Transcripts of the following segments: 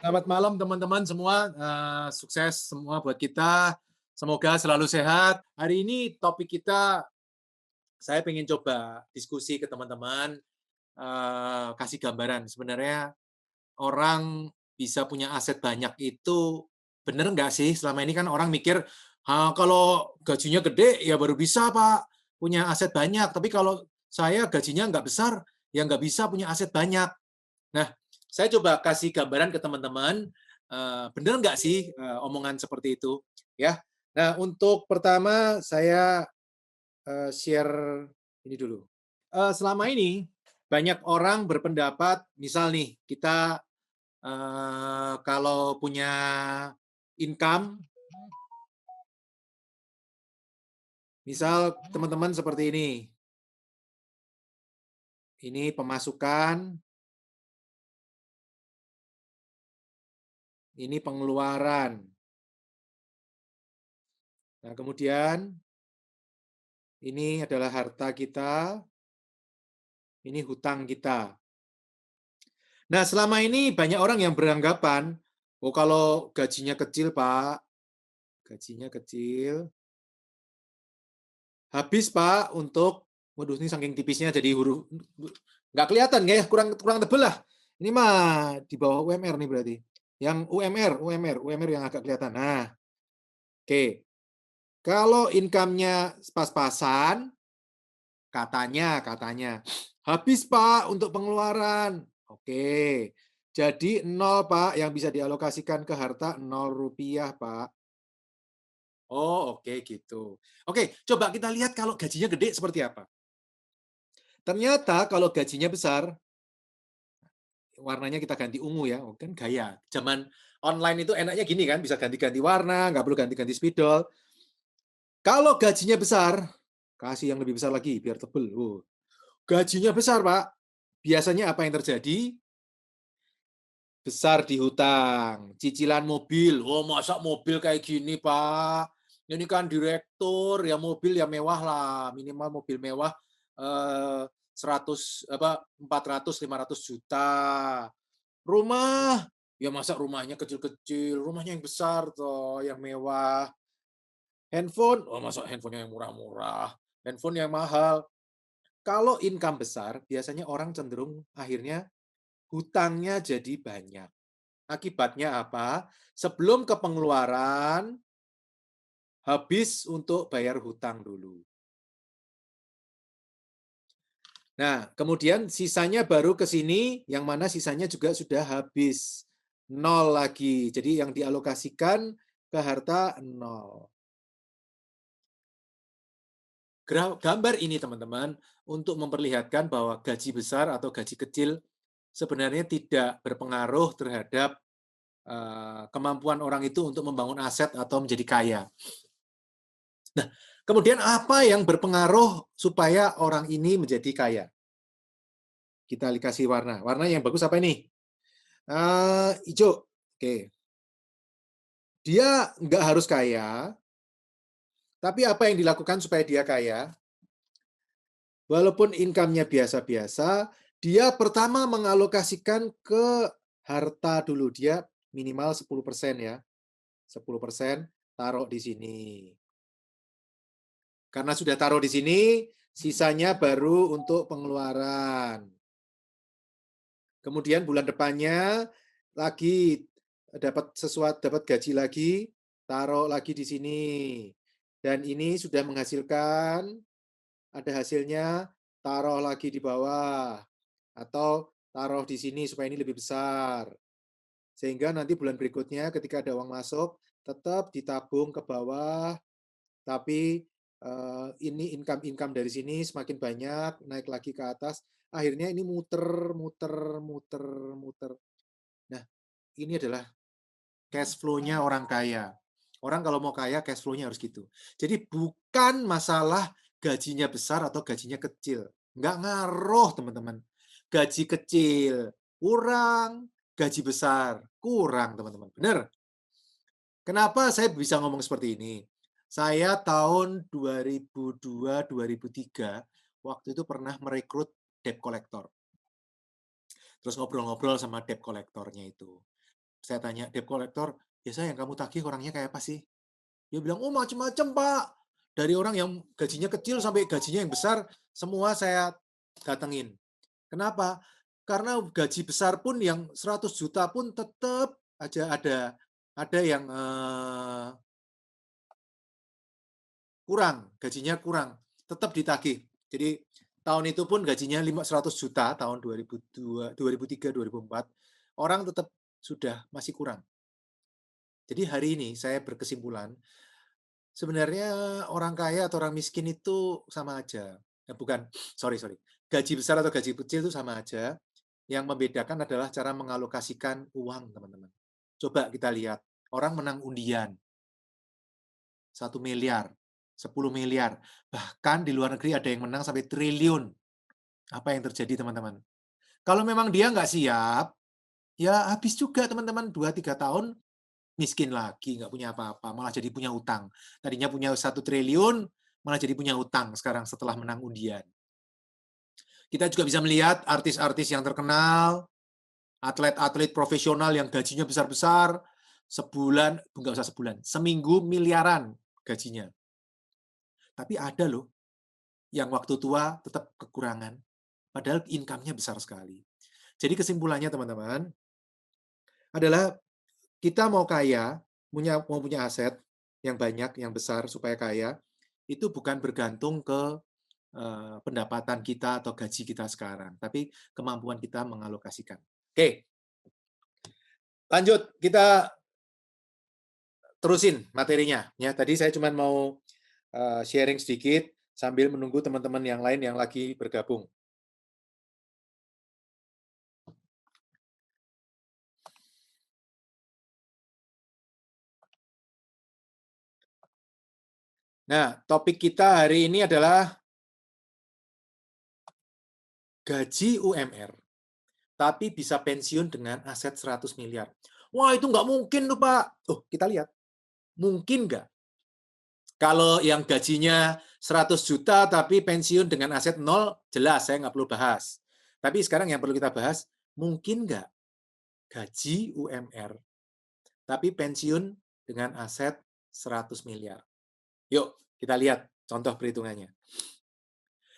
Selamat malam teman-teman semua, sukses semua buat kita. Semoga selalu sehat. Hari ini topik kita, saya pengen coba diskusi ke teman-teman, kasih gambaran. Sebenarnya orang bisa punya aset banyak itu bener nggak sih? Selama ini kan orang mikir, kalau gajinya gede ya baru bisa Pak, punya aset banyak. Tapi kalau saya gajinya nggak besar, ya nggak bisa punya aset banyak. Nah, saya coba kasih gambaran ke teman-teman, bener nggak sih, omongan seperti itu, ya. Nah, untuk pertama saya, share ini dulu. Selama ini banyak orang berpendapat, misal nih kita, kalau punya income, misal teman-teman seperti ini pemasukan, ini pengeluaran. Nah, kemudian ini adalah harta kita, ini hutang kita. Nah, selama ini banyak orang yang beranggapan, "Oh, kalau gajinya kecil, Pak, gajinya kecil, habis, Pak, untuk" waduh, ini saking tipisnya jadi huruf nggak kelihatan ya, kurang kurang tebel lah. Ini mah di bawah UMR nih berarti. Yang UMR yang agak kelihatan. Nah, oke. Kalau income-nya pas-pasan, katanya, "Habis, Pak, untuk pengeluaran." Oke. Jadi nol Pak, yang bisa dialokasikan ke harta Rp0, Pak. Oh, oke gitu. Oke, coba kita lihat kalau gajinya gede seperti apa. Ternyata kalau gajinya besar, warnanya kita ganti ungu ya, oh kan gaya. Zaman online itu enaknya gini kan, bisa ganti-ganti warna, nggak perlu ganti-ganti spidol. Kalau gajinya besar, kasih yang lebih besar lagi biar tebel. Gajinya besar, Pak. Biasanya apa yang terjadi? Besar di hutang, cicilan mobil, oh masa mobil kayak gini Pak, ini kan direktur, ya mobil ya mewah lah, minimal mobil mewah, 100 apa, 400, 500 juta. Rumah, ya masa rumahnya kecil-kecil, rumahnya yang besar toh, yang mewah. Handphone, oh masa handphone yang murah-murah, handphone yang mahal. Kalau income besar, biasanya orang cenderung akhirnya hutangnya jadi banyak. Akibatnya apa? Sebelum ke pengeluaran, habis untuk bayar hutang dulu. Nah, kemudian sisanya baru ke sini, yang mana sisanya juga sudah habis. Nol lagi. Jadi yang dialokasikan ke harta nol. Gambar ini teman-teman, untuk memperlihatkan bahwa gaji besar atau gaji kecil sebenarnya tidak berpengaruh terhadap kemampuan orang itu untuk membangun aset atau menjadi kaya. Nah, kemudian apa yang berpengaruh supaya orang ini menjadi kaya? Kita kasih warna. Warna yang bagus apa ini? Hijau. Oke. Dia nggak harus kaya, tapi apa yang dilakukan supaya dia kaya? Walaupun income-nya biasa-biasa, dia pertama mengalokasikan ke harta dulu. Dia minimal 10% ya. 10% taruh di sini. Karena sudah taruh di sini, sisanya baru untuk pengeluaran. Kemudian bulan depannya lagi dapat gaji lagi, taruh lagi di sini. Dan ini sudah menghasilkan, ada hasilnya, taruh lagi di bawah. Atau taruh di sini supaya ini lebih besar. Sehingga nanti bulan berikutnya ketika ada uang masuk, tetap ditabung ke bawah, tapi ini income-income dari sini semakin banyak, naik lagi ke atas, akhirnya ini muter muter muter muter. Nah, ini adalah cash flow-nya orang kaya. Orang kalau mau kaya, cash flow-nya harus gitu. Jadi bukan masalah gajinya besar atau gajinya kecil. Nggak ngaruh, teman-teman. Gaji kecil kurang, gaji besar kurang, teman-teman. Benar? Kenapa saya bisa ngomong seperti ini? Saya tahun 2002, 2003, waktu itu pernah merekrut debt collector. Terus ngobrol-ngobrol sama debt collector-nya itu. Saya tanya, "Debt collector, biasa yang kamu tagih orangnya kayak apa sih?" Dia bilang, "Oh macem-macem, Pak. Dari orang yang gajinya kecil sampai gajinya yang besar, semua saya datengin." Kenapa? Karena gaji besar pun yang 100 juta pun tetap aja ada yang, kurang, gajinya kurang, tetap ditagih. Jadi tahun itu pun gajinya 100 juta tahun 2002, 2003, 2004, orang tetap sudah masih kurang. Jadi hari ini saya berkesimpulan, sebenarnya orang kaya atau orang miskin itu sama aja. Bukan, sorry, gaji besar atau gaji kecil itu sama aja. Yang membedakan adalah cara mengalokasikan uang, teman-teman. Coba kita lihat, orang menang undian, 1 miliar, 10 miliar, bahkan di luar negeri ada yang menang sampai triliun. Apa yang terjadi, teman-teman? Kalau memang dia nggak siap, ya habis juga, teman-teman. 2, 3 tahun miskin lagi, nggak punya apa-apa, malah jadi punya utang. Tadinya punya 1 triliun, malah jadi punya utang sekarang setelah menang undian. Kita juga bisa melihat artis-artis yang terkenal, atlet-atlet profesional yang gajinya besar-besar, sebulan, nggak usah sebulan, seminggu miliaran gajinya. Tapi ada loh yang waktu tua tetap kekurangan, padahal income-nya besar sekali. Jadi kesimpulannya, teman-teman, adalah kita mau kaya, mau punya aset yang banyak, yang besar supaya kaya, itu bukan bergantung ke pendapatan kita atau gaji kita sekarang, tapi kemampuan kita mengalokasikan. Oke, lanjut, kita terusin materinya. Ya, tadi saya cuma mau sharing sedikit sambil menunggu teman-teman yang lain yang lagi bergabung. Nah, topik kita hari ini adalah gaji UMR, tapi bisa pensiun dengan aset 100 miliar. Wah, itu nggak mungkin tuh, Pak. Oh, kita lihat. Mungkin nggak? Kalau yang gajinya 100 juta tapi pensiun dengan aset nol, jelas saya nggak perlu bahas. Tapi sekarang yang perlu kita bahas, mungkin nggak gaji UMR tapi pensiun dengan aset 100 miliar? Yuk, kita lihat contoh perhitungannya.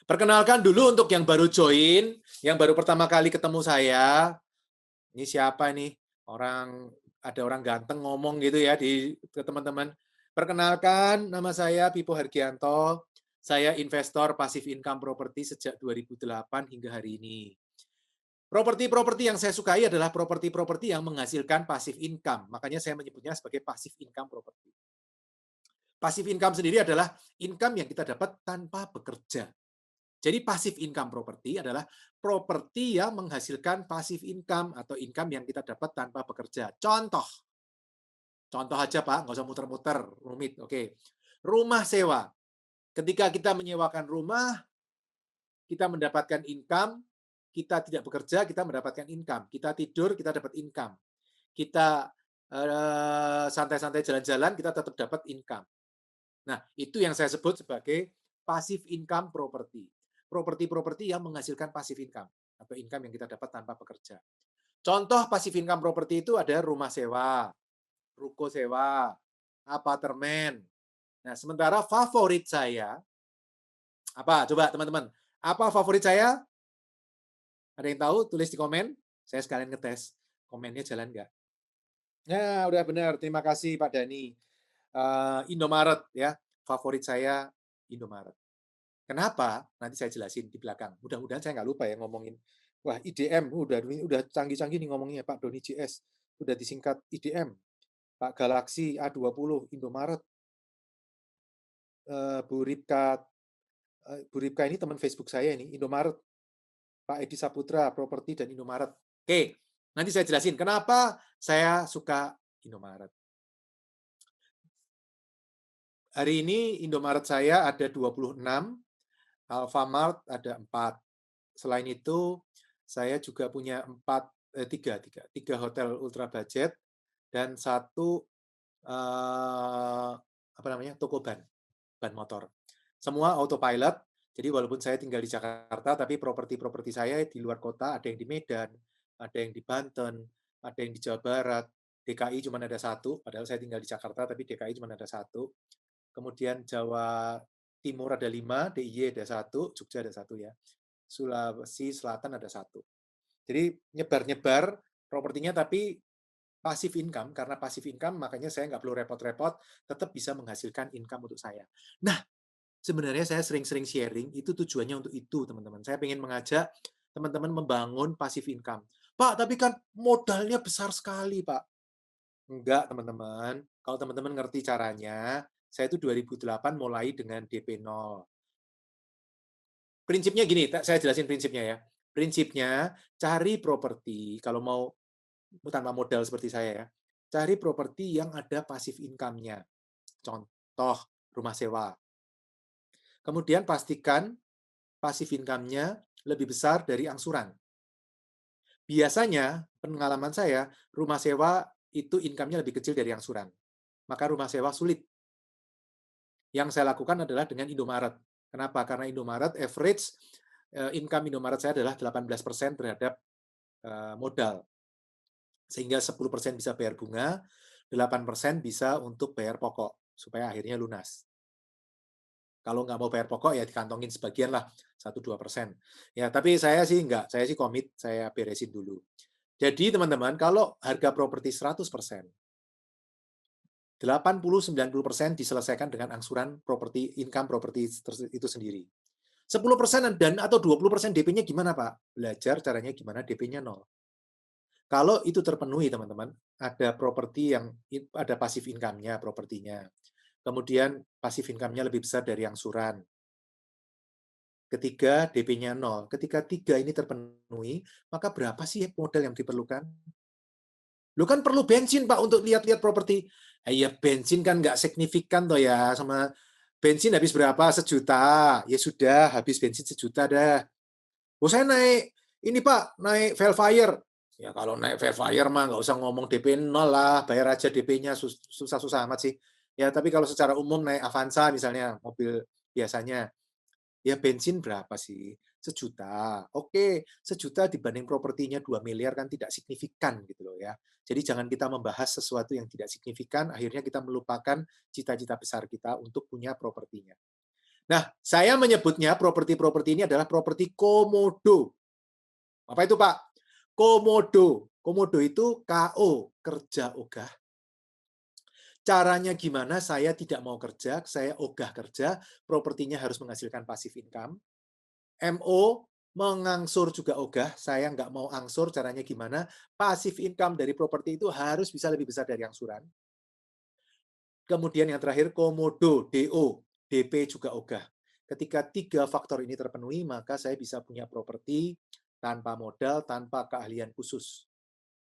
Perkenalkan dulu untuk yang baru join, yang baru pertama kali ketemu saya. Ini siapa nih? Ada orang ganteng ngomong gitu ya ke teman-teman. Perkenalkan, nama saya Pipo Hargianto. Saya investor pasif income properti sejak 2008 hingga hari ini. Properti-properti yang saya sukai adalah properti-properti yang menghasilkan pasif income. Makanya saya menyebutnya sebagai pasif income properti. Pasif income sendiri adalah income yang kita dapat tanpa bekerja. Jadi pasif income properti adalah properti yang menghasilkan pasif income atau income yang kita dapat tanpa bekerja. Contoh aja Pak, nggak usah muter-muter, rumit. Oke, rumah sewa. Ketika kita menyewakan rumah, kita mendapatkan income, kita tidak bekerja, kita mendapatkan income. Kita tidur, kita dapat income. Kita santai-santai jalan-jalan, kita tetap dapat income. Nah, itu yang saya sebut sebagai passive income property. Properti-properti yang menghasilkan passive income atau income yang kita dapat tanpa bekerja. Contoh passive income property itu ada rumah sewa, ruko sewa, apartemen. Nah, sementara favorit saya apa? Coba teman-teman. Apa favorit saya? Ada yang tahu? Tulis di komen. Saya sekalian ngetes. Komennya jalan nggak? Ya, udah benar. Terima kasih Pak Dani. Indomaret ya. Favorit saya Indomaret. Kenapa? Nanti saya jelasin di belakang. Mudah-mudahan saya nggak lupa ya ngomongin. Wah, IDM udah canggih-canggih nih ngomongnya Pak Doni JS. Udah disingkat IDM. Pak Galaxy A20, Indomaret. Bu Ripka, Bu Ripka ini teman Facebook saya ini, Indomaret. Pak Edi Saputra, properti dan Indomaret. Oke, nanti saya jelasin kenapa saya suka Indomaret. Hari ini Indomaret saya ada 26, Alfamart ada 4. Selain itu, saya juga punya 3 hotel ultra budget dan 1 toko ban motor. Semua autopilot. Jadi walaupun saya tinggal di Jakarta, tapi properti-properti saya di luar kota, ada yang di Medan, ada yang di Banten, ada yang di Jawa Barat, DKI cuma ada satu, padahal saya tinggal di Jakarta, tapi DKI cuma ada satu. Kemudian Jawa Timur ada 5, DIY ada satu, Jogja ada satu ya. Sulawesi Selatan ada satu. Jadi nyebar-nyebar propertinya, tapi passive income. Karena passive income, makanya saya nggak perlu repot-repot, tetap bisa menghasilkan income untuk saya. Nah, sebenarnya saya sering-sering sharing, itu tujuannya untuk itu, teman-teman. Saya ingin mengajak teman-teman membangun passive income. Pak, tapi kan modalnya besar sekali, Pak. Enggak, teman-teman. Kalau teman-teman ngerti caranya, saya itu 2008 mulai dengan DP 0. Prinsipnya gini, saya jelasin prinsipnya ya. Prinsipnya, cari properti, kalau mau tanpa modal seperti saya ya, cari properti yang ada passive income-nya. Contoh, rumah sewa. Kemudian pastikan passive income-nya lebih besar dari angsuran. Biasanya, pengalaman saya, rumah sewa itu income-nya lebih kecil dari angsuran. Maka rumah sewa sulit. Yang saya lakukan adalah dengan Indomaret. Kenapa? Karena Indomaret average income Indomaret saya adalah 18% terhadap modal. Sehingga 10% bisa bayar bunga, 8% bisa untuk bayar pokok, supaya akhirnya lunas. Kalau nggak mau bayar pokok, ya dikantongin sebagian lah, 1-2%. Ya, tapi saya sih enggak, saya sih komit, saya beresin dulu. Jadi teman-teman, kalau harga properti 100%, 80-90% diselesaikan dengan angsuran properti, income properti itu sendiri. 10% dan atau 20% DP-nya gimana, Pak? Belajar caranya gimana DP-nya 0. Kalau itu terpenuhi, teman-teman, ada properti yang ada passive income-nya, propertinya. Kemudian passive income-nya lebih besar dari angsuran. Ketiga, DP-nya 0. Ketika 3 ini terpenuhi, maka berapa sih modal yang diperlukan? Lu kan perlu bensin, Pak, untuk lihat-lihat properti. Ya bensin kan nggak signifikan toh ya, sama bensin habis berapa? 1 juta. Ya sudah, habis bensin 1 juta dah. Oh, saya naik ini, Pak, naik Velfire. Ya kalau naik Velfire mah nggak usah ngomong DP 0 lah, bayar aja DP-nya, susah-susah amat sih. Ya, tapi kalau secara umum naik Avanza misalnya, mobil biasanya, ya bensin berapa sih? 1 juta. Oke, 1 juta dibanding propertinya 2 miliar kan tidak signifikan gitu loh ya. Jadi jangan kita membahas sesuatu yang tidak signifikan, akhirnya kita melupakan cita-cita besar kita untuk punya propertinya. Nah, saya menyebutnya properti-properti ini adalah properti komodo. Apa itu, Pak? Komodo. Komodo itu KO, kerja ogah. Caranya gimana saya tidak mau kerja, saya ogah kerja, propertinya harus menghasilkan passive income. MO, mengangsur juga ogah, saya nggak mau angsur, caranya gimana? Passive income dari properti itu harus bisa lebih besar dari angsuran. Kemudian yang terakhir, komodo, DO, DP juga ogah. Ketika 3 faktor ini terpenuhi, maka saya bisa punya properti tanpa modal, tanpa keahlian khusus.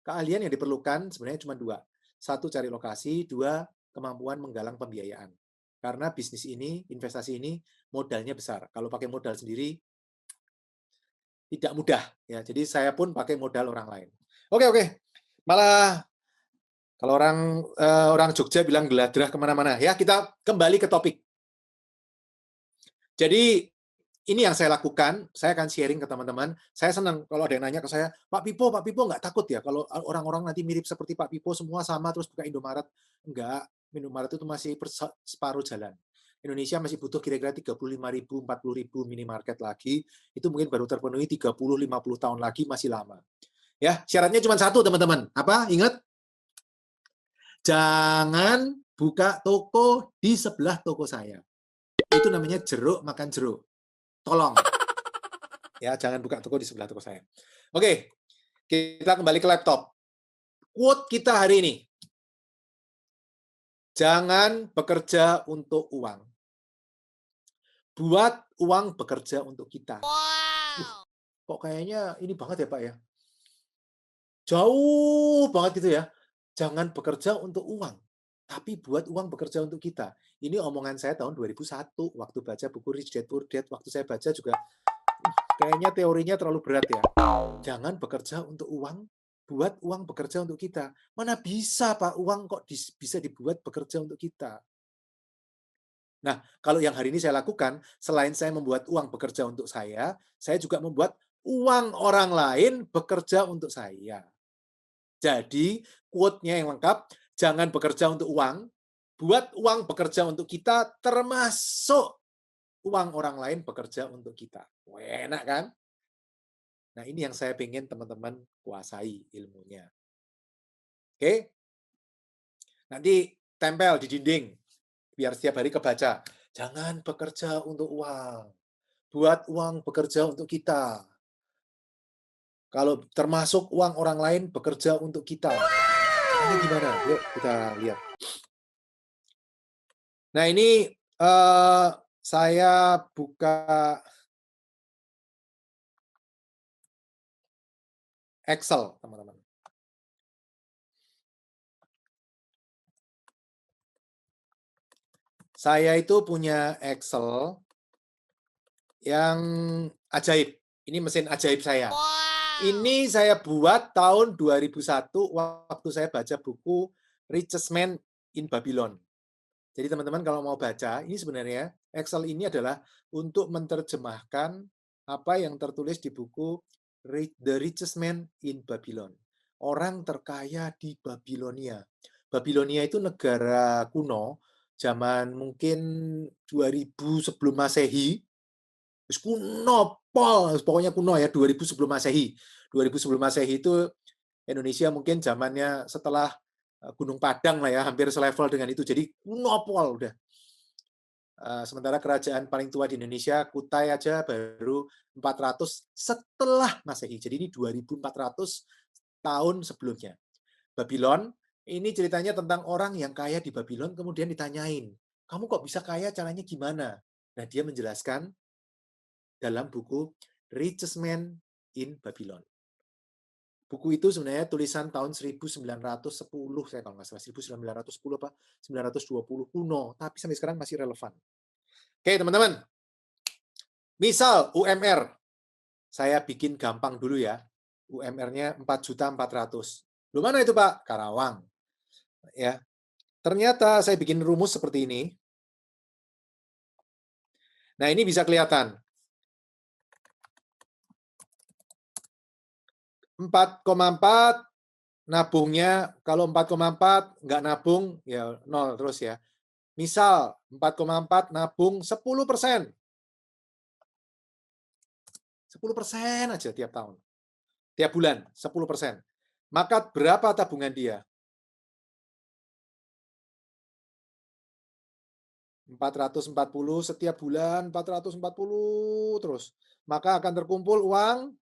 Keahlian yang diperlukan sebenarnya cuma 2. 1, cari lokasi. 2, kemampuan menggalang pembiayaan. Karena bisnis ini, investasi ini, modalnya besar. Kalau pakai modal sendiri, tidak mudah. Ya, jadi saya pun pakai modal orang lain. Oke. Malah kalau orang Jogja bilang geladrah kemana-mana. Ya, kita kembali ke topik. Jadi ini yang saya lakukan, saya akan sharing ke teman-teman. Saya senang kalau ada yang nanya ke saya, Pak Pipo nggak takut ya kalau orang-orang nanti mirip seperti Pak Pipo, semua sama terus buka Indomaret? Enggak, Indomaret itu masih separuh jalan. Indonesia masih butuh kira-kira 35.000, 40.000 minimarket lagi. Itu mungkin baru terpenuhi 30-50 tahun lagi, masih lama. Ya, syaratnya cuma satu, teman-teman. Apa? Ingat? Jangan buka toko di sebelah toko saya. Itu namanya jeruk makan jeruk. Tolong. Ya, jangan buka toko di sebelah toko saya. Oke, kita kembali ke laptop. Quote kita hari ini. Jangan bekerja untuk uang. Buat uang bekerja untuk kita. Kok kayaknya ini banget ya, Pak ya? Jauh banget gitu ya. Jangan bekerja untuk uang, tapi buat uang bekerja untuk kita. Ini omongan saya tahun 2001 waktu baca buku Rich Dad Poor Dad. Waktu saya baca juga, kayaknya teorinya terlalu berat ya. Jangan bekerja untuk uang, buat uang bekerja untuk kita. Mana bisa, Pak, uang kok bisa dibuat bekerja untuk kita? Nah, kalau yang hari ini saya lakukan, selain saya membuat uang bekerja untuk saya juga membuat uang orang lain bekerja untuk saya. Jadi, quote-nya yang lengkap, jangan bekerja untuk uang, buat uang bekerja untuk kita, termasuk uang orang lain bekerja untuk kita. Enak kan? Nah, ini yang saya pengen teman-teman kuasai ilmunya. Oke? Nanti tempel di dinding, biar setiap hari kebaca. Jangan bekerja untuk uang, buat uang bekerja untuk kita. Kalau termasuk uang orang lain bekerja untuk kita. Caranya gimana? Yuk kita lihat. Nah, ini saya buka Excel, teman-teman. Saya itu punya Excel yang ajaib. Ini mesin ajaib saya. Ini saya buat tahun 2001 waktu saya baca buku Richest Man in Babylon. Jadi teman-teman kalau mau baca, ini sebenarnya Excel ini adalah untuk menerjemahkan apa yang tertulis di buku The Richest Man in Babylon. Orang terkaya di Babilonia. Babilonia itu negara kuno, zaman mungkin 2000 sebelum Masehi. Kuno, pokoknya kuno ya, 2000 sebelum Masehi. 2000 sebelum Masehi itu Indonesia mungkin zamannya setelah Gunung Padang lah ya, hampir selevel dengan itu. Jadi kuno pol udah. Sementara kerajaan paling tua di Indonesia, Kutai aja baru 400 setelah Masehi. Jadi ini 2400 tahun sebelumnya. Babylon, ini ceritanya tentang orang yang kaya di Babylon, kemudian ditanyain, kamu kok bisa kaya, caranya gimana? Nah, dia menjelaskan dalam buku Richest Man in Babylon. Buku itu sebenarnya tulisan tahun 1910, saya kalau nggak salah, 1910 apa 920 kuno, tapi sampai sekarang masih relevan. Oke, teman-teman. Misal UMR, saya bikin gampang dulu ya. UMR-nya 4.400.000. Loh mana itu, Pak? Karawang. Ya. Ternyata saya bikin rumus seperti ini. Nah, ini bisa kelihatan. 4,4 nabungnya, kalau 4,4 nggak nabung, ya 0 terus ya. Misal 4,4 nabung 10%. 10% aja tiap tahun. Tiap bulan 10%. Maka berapa tabungan dia? 440 setiap bulan, 440 terus. Maka akan terkumpul uang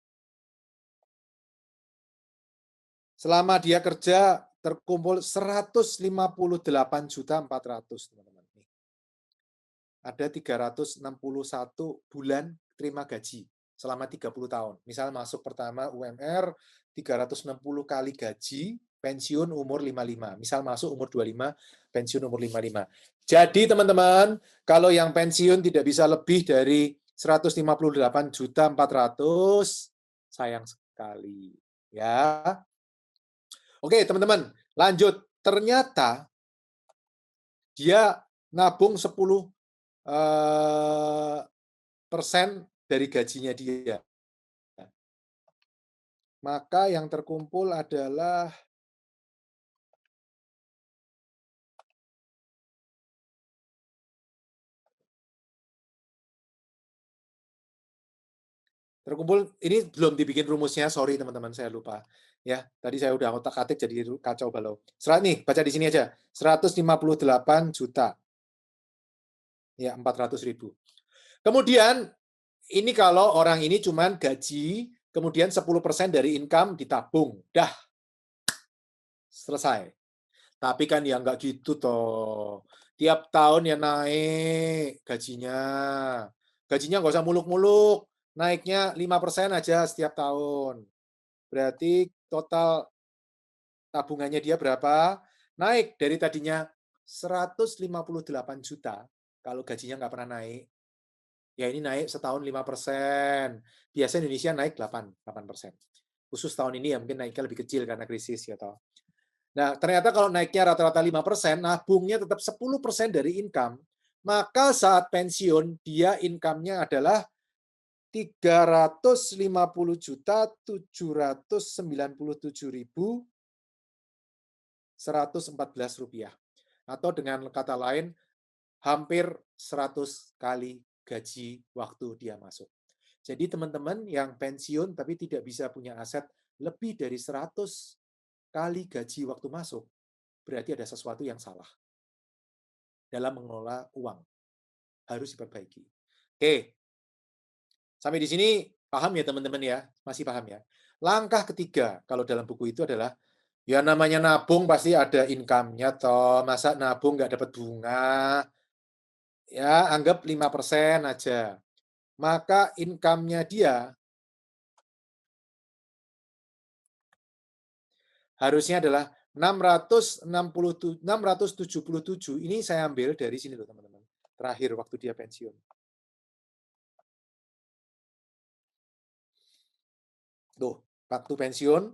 selama dia kerja terkumpul 158.400.000, teman-teman. Ada 361 bulan terima gaji selama 30 tahun. Misal masuk pertama UMR 360 kali gaji, pensiun umur 55. Misal masuk umur 25, pensiun umur 55. Jadi teman-teman, kalau yang pensiun tidak bisa lebih dari 158.400.000, sayang sekali. Ya. Oke, teman-teman, lanjut. Ternyata dia nabung 10 persen dari gajinya dia. Maka yang terkumpul adalah ini belum dibikin rumusnya, sorry teman-teman, saya lupa. Ya, tadi saya udah otak-atik jadi kacau balau. Nih, baca di sini aja. 158 juta. Ya, 400.000. Kemudian ini kalau orang ini cuman gaji, kemudian 10% dari income ditabung. Dah. Selesai. Tapi kan ya nggak gitu toh. Tiap tahun ya naik gajinya. Gajinya nggak usah muluk-muluk. Naiknya 5% aja setiap tahun. Berarti total tabungannya dia berapa? Naik dari tadinya 158 juta. Kalau gajinya nggak pernah naik. Ya ini naik setahun 5%. Biasanya Indonesia naik 8%. Khusus tahun ini ya mungkin naiknya lebih kecil karena krisis ya toh. Nah, ternyata kalau naiknya rata-rata 5%, nabungnya tetap 10% dari income, maka saat pensiun dia income-nya adalah 350.797.000 Rp114. Atau dengan kata lain, hampir 100 kali gaji waktu dia masuk. Jadi teman-teman yang pensiun tapi tidak bisa punya aset lebih dari 100 kali gaji waktu masuk, berarti ada sesuatu yang salah dalam mengelola uang. Harus diperbaiki. Oke, sampai di sini paham ya teman-teman ya? Masih paham ya? Langkah ketiga kalau dalam buku itu adalah, ya namanya nabung pasti ada income-nya toh, masa nabung nggak dapat bunga? Ya, anggap 5% aja. Maka income-nya dia harusnya adalah 677. Ini saya ambil dari sini loh teman-teman. Terakhir waktu dia pensiun. Tuh, waktu pensiun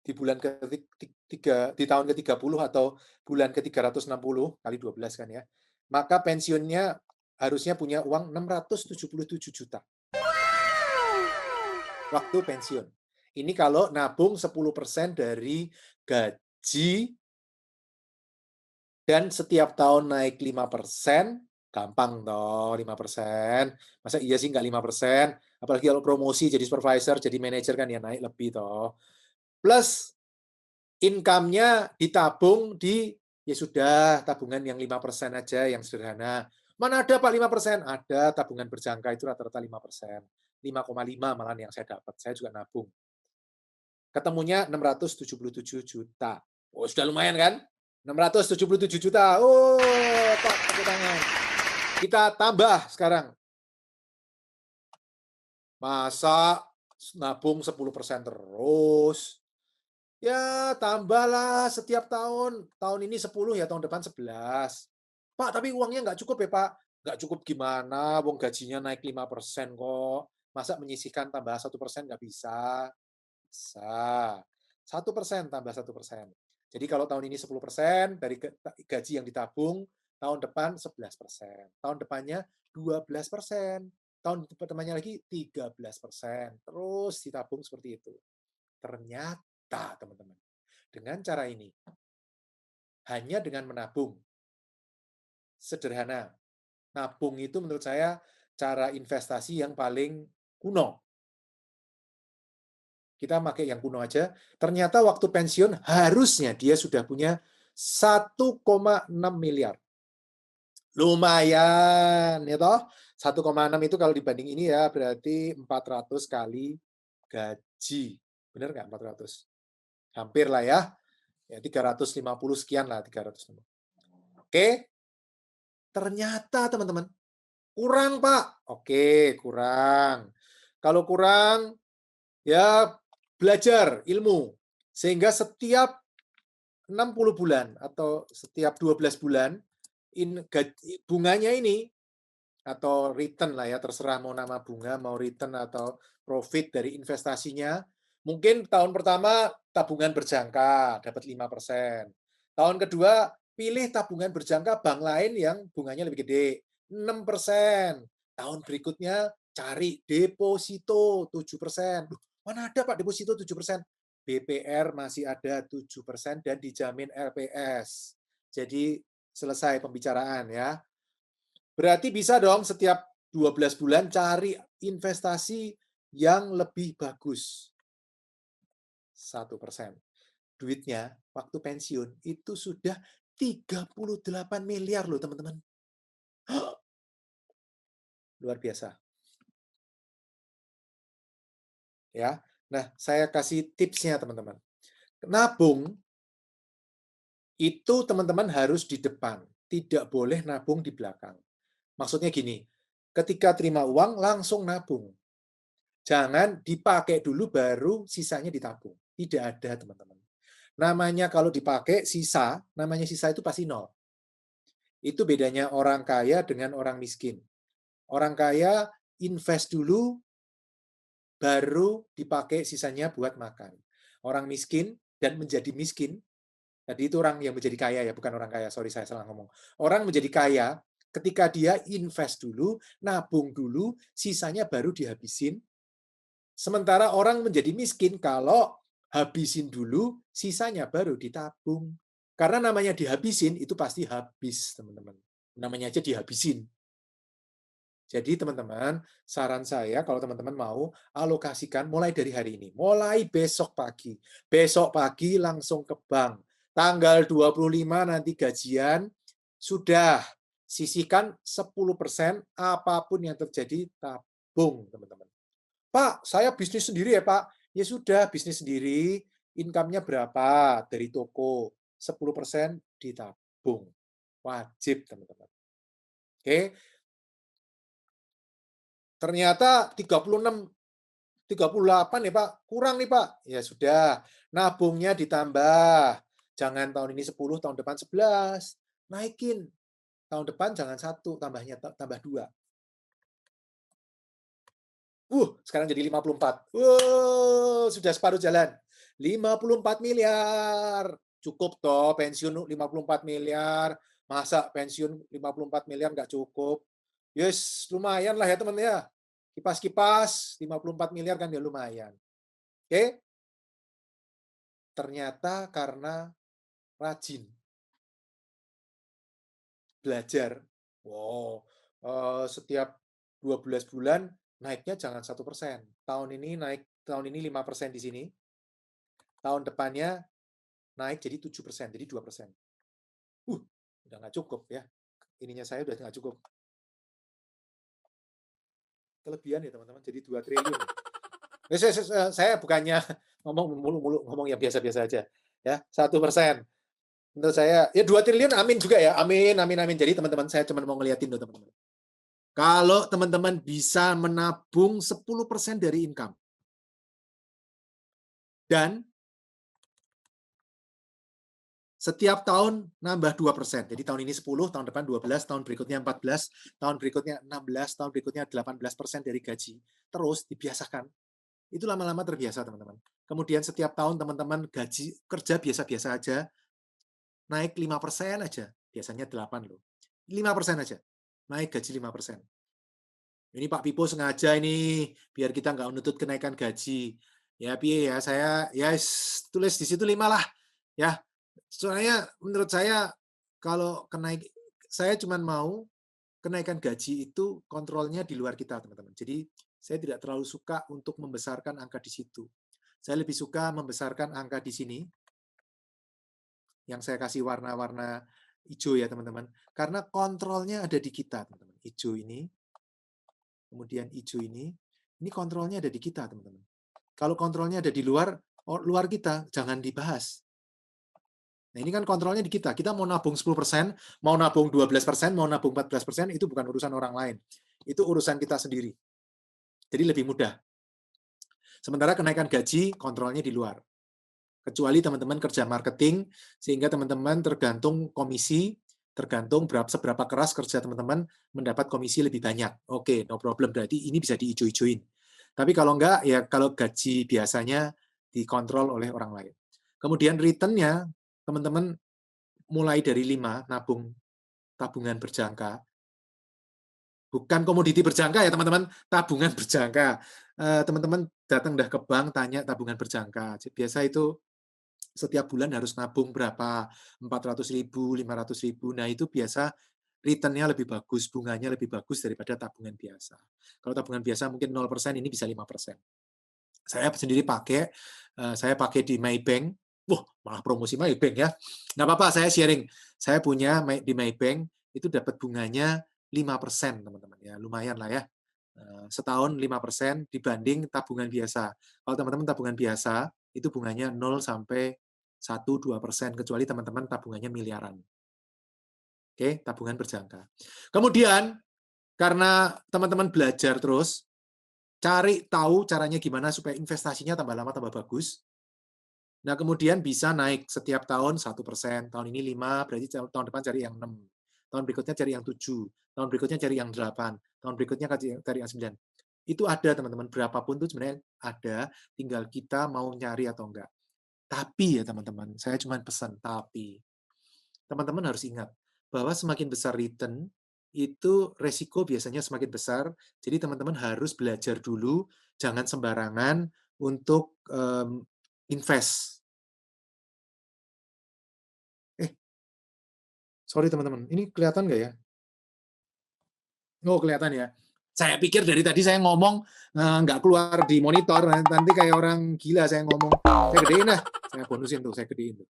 di bulan ketiga, di tahun ke-30 atau bulan ke-360 kali 12 kan ya. Maka pensiunnya harusnya punya uang 677 juta waktu pensiun. Ini kalau nabung 10% dari gaji dan setiap tahun naik 5%, gampang toh 5%. Masa iya sih nggak 5%? Apalagi kalau promosi jadi supervisor, jadi manajer kan ya naik lebih toh. Plus income-nya ditabung di, ya sudah, tabungan yang 5% aja yang sederhana. Mana ada Pak 5%? Ada, tabungan berjangka itu rata-rata 5%. 5,5 malah yang saya dapat. Saya juga nabung. Ketemunya 677 juta. Oh, sudah lumayan kan? 677 juta. Oh, Pak, tepuk tangan. Kita tambah sekarang. Masa nabung 10% terus? Ya, tambahlah setiap tahun. Tahun ini 10, ya tahun depan 11. Pak, tapi uangnya nggak cukup ya, Pak? Nggak cukup gimana? Wong gajinya naik 5% kok. Masa menyisihkan tambah 1% nggak bisa? Bisa. 1% tambah 1%. Jadi kalau tahun ini 10% dari gaji yang ditabung, tahun depan 11%. Tahun depannya 12%. Tahun depannya lagi 13%. Terus ditabung seperti itu. Ternyata, teman-teman, dengan cara ini, hanya dengan menabung, sederhana. Nabung itu menurut saya cara investasi yang paling kuno. Kita pakai yang kuno aja. Ternyata waktu pensiun harusnya dia sudah punya 1,6 miliar. Lumayan, ya toh? 1,6 itu kalau dibanding ini ya berarti 400 kali gaji. Benar nggak 400? Hampir lah ya. Ya 350 sekian lah, 350. Oke, ternyata teman-teman, kurang Pak. Oke, kurang. Kalau kurang, ya belajar ilmu. Sehingga setiap 60 bulan atau setiap 12 bulan, bunganya ini, atau return lah ya, terserah mau nama bunga, mau return atau profit dari investasinya. Mungkin tahun pertama tabungan berjangka, dapat 5%. Tahun kedua, pilih tabungan berjangka bank lain yang bunganya lebih gede, 6%. Tahun berikutnya cari deposito 7%. Mana ada Pak deposito 7%? BPR masih ada 7% dan dijamin LPS. Jadi selesai pembicaraan ya. Berarti bisa dong setiap 12 bulan cari investasi yang lebih bagus. 1%. Duitnya waktu pensiun itu sudah 38 miliar loh teman-teman. Luar biasa. Ya. Nah, saya kasih tipsnya teman-teman. Nabung itu teman-teman harus di depan, tidak boleh nabung di belakang. Maksudnya gini, ketika terima uang langsung nabung. Jangan dipakai dulu baru sisanya ditabung. Tidak ada, teman-teman. Namanya kalau dipakai sisa, namanya sisa itu pasti nol. Itu bedanya orang kaya dengan orang miskin. Orang kaya invest dulu, baru dipakai sisanya buat makan. Orang miskin dan menjadi miskin, tadi itu orang yang menjadi kaya ya, bukan orang kaya, sorry saya salah ngomong. Orang menjadi kaya ketika dia invest dulu, nabung dulu, sisanya baru dihabisin. Sementara orang menjadi miskin kalau habisin dulu, sisanya baru ditabung. Karena namanya dihabisin, itu pasti habis, teman-teman. Namanya aja dihabisin. Jadi teman-teman, saran saya kalau teman-teman mau, alokasikan mulai dari hari ini. Mulai besok pagi. Besok pagi langsung ke bank. Tanggal 25 nanti gajian, sudah sisihkan 10% apapun yang terjadi, tabung, teman-teman. Pak, saya bisnis sendiri ya, Pak. Ya sudah, bisnis sendiri, income-nya berapa dari toko? 10% ditabung. Wajib, teman-teman. Oke, ternyata 36, 38 ya, Pak. Kurang nih, Pak. Ya sudah, nabungnya ditambah. Jangan tahun ini 10, tahun depan 11. Naikin. Tahun depan jangan 1, tambahnya tambah 2. Sekarang jadi 54. Sudah separuh jalan. 54 miliar. Cukup toh pensiun 54 miliar. Masa pensiun 54 miliar nggak cukup? Yes, lumayan lah ya teman ya. Kipas-kipas 54 miliar kan ya lumayan. Oke, ternyata karena rajin belajar. Wow, setiap 12 bulan naiknya jangan 1%. Tahun ini 5% di sini, tahun depannya naik jadi 7%, jadi 2%. Uh, udah nggak cukup ya. Ininya saya udah nggak cukup. Kelebihan ya teman-teman, jadi 2 triliun. Saya bukannya ngomong mulu-mulu, ngomong yang biasa-biasa aja. Ya, 1%. Menurut saya, ya 2 triliun amin juga ya. Amin, amin, amin. Jadi teman-teman, saya cuma mau ngeliatin loh teman-teman. Kalau teman-teman bisa menabung 10% dari income dan setiap tahun nambah 2%. Jadi tahun ini 10, tahun depan 12, tahun berikutnya 14, tahun berikutnya 16, tahun berikutnya 18% dari gaji. Terus dibiasakan. Itu lama-lama terbiasa, teman-teman. Kemudian setiap tahun teman-teman gaji kerja biasa-biasa aja, naik 5% aja. Biasanya 8 loh. 5% aja. Naik gaji 5%. Ini Pak Pipo sengaja ini, biar kita nggak menuntut kenaikan gaji. Ya, piye ya, saya ya tulis di situ 5 lah. Ya, soalnya menurut saya kalau saya cuma mau kenaikan gaji itu kontrolnya di luar kita, teman-teman. Jadi saya tidak terlalu suka untuk membesarkan angka di situ. Saya lebih suka membesarkan angka di sini, yang saya kasih warna-warna hijau ya, teman-teman. Karena kontrolnya ada di kita, teman-teman. Hijau ini, kemudian hijau ini kontrolnya ada di kita, teman-teman. Kalau kontrolnya ada di luar kita, jangan dibahas. Nah, ini kan kontrolnya di kita. Kita mau nabung 10%, mau nabung 12%, mau nabung 14%, itu bukan urusan orang lain. Itu urusan kita sendiri. Jadi lebih mudah. Sementara kenaikan gaji, kontrolnya di luar. Kecuali teman-teman kerja marketing, sehingga teman-teman tergantung komisi, tergantung seberapa keras kerja teman-teman mendapat komisi lebih banyak. Oke, no problem. Berarti ini bisa diijo-ijoin. Tapi kalau enggak, ya kalau gaji biasanya dikontrol oleh orang lain. Kemudian return-nya, teman-teman mulai dari 5, tabungan berjangka. Bukan komoditi berjangka ya teman-teman, tabungan berjangka. Teman-teman datang dah ke bank, tanya tabungan berjangka. Biasa itu setiap bulan harus nabung berapa, 400.000, 500.000. Nah, itu biasa return-nya lebih bagus, bunganya lebih bagus daripada tabungan biasa. Kalau tabungan biasa mungkin 0%, ini bisa 5%. Saya sendiri saya pakai di Maybank. Wah, malah promosi Maybank ya. Nggak apa-apa, saya sharing. Saya punya di Maybank, itu dapat bunganya 5%, teman-teman. Ya, lumayan lah ya. Setahun 5% dibanding tabungan biasa. Kalau teman-teman tabungan biasa, itu bunganya 0 sampai 1-2%, kecuali teman-teman tabungannya miliaran. Oke, tabungan berjangka. Kemudian, karena teman-teman belajar terus, cari tahu caranya gimana supaya investasinya tambah lama tambah bagus. Nah, kemudian bisa naik setiap tahun 1%. Tahun ini 5, berarti tahun depan cari yang 6. Tahun berikutnya cari yang 7. Tahun berikutnya cari yang 8. Tahun berikutnya cari yang 9. Itu ada, teman-teman. Berapapun itu sebenarnya ada, tinggal kita mau nyari atau enggak. Tapi ya, teman-teman, saya cuma pesan, tapi teman-teman harus ingat bahwa semakin besar return, itu resiko biasanya semakin besar. Jadi teman-teman harus belajar dulu, jangan sembarangan untuk invest. Sorry teman-teman, ini kelihatan nggak ya? Oh, kelihatan ya. Saya pikir dari tadi saya ngomong, nggak keluar di monitor, nanti kayak orang gila saya ngomong. Saya gedein lah, saya bonusin tuh, saya gedein tuh.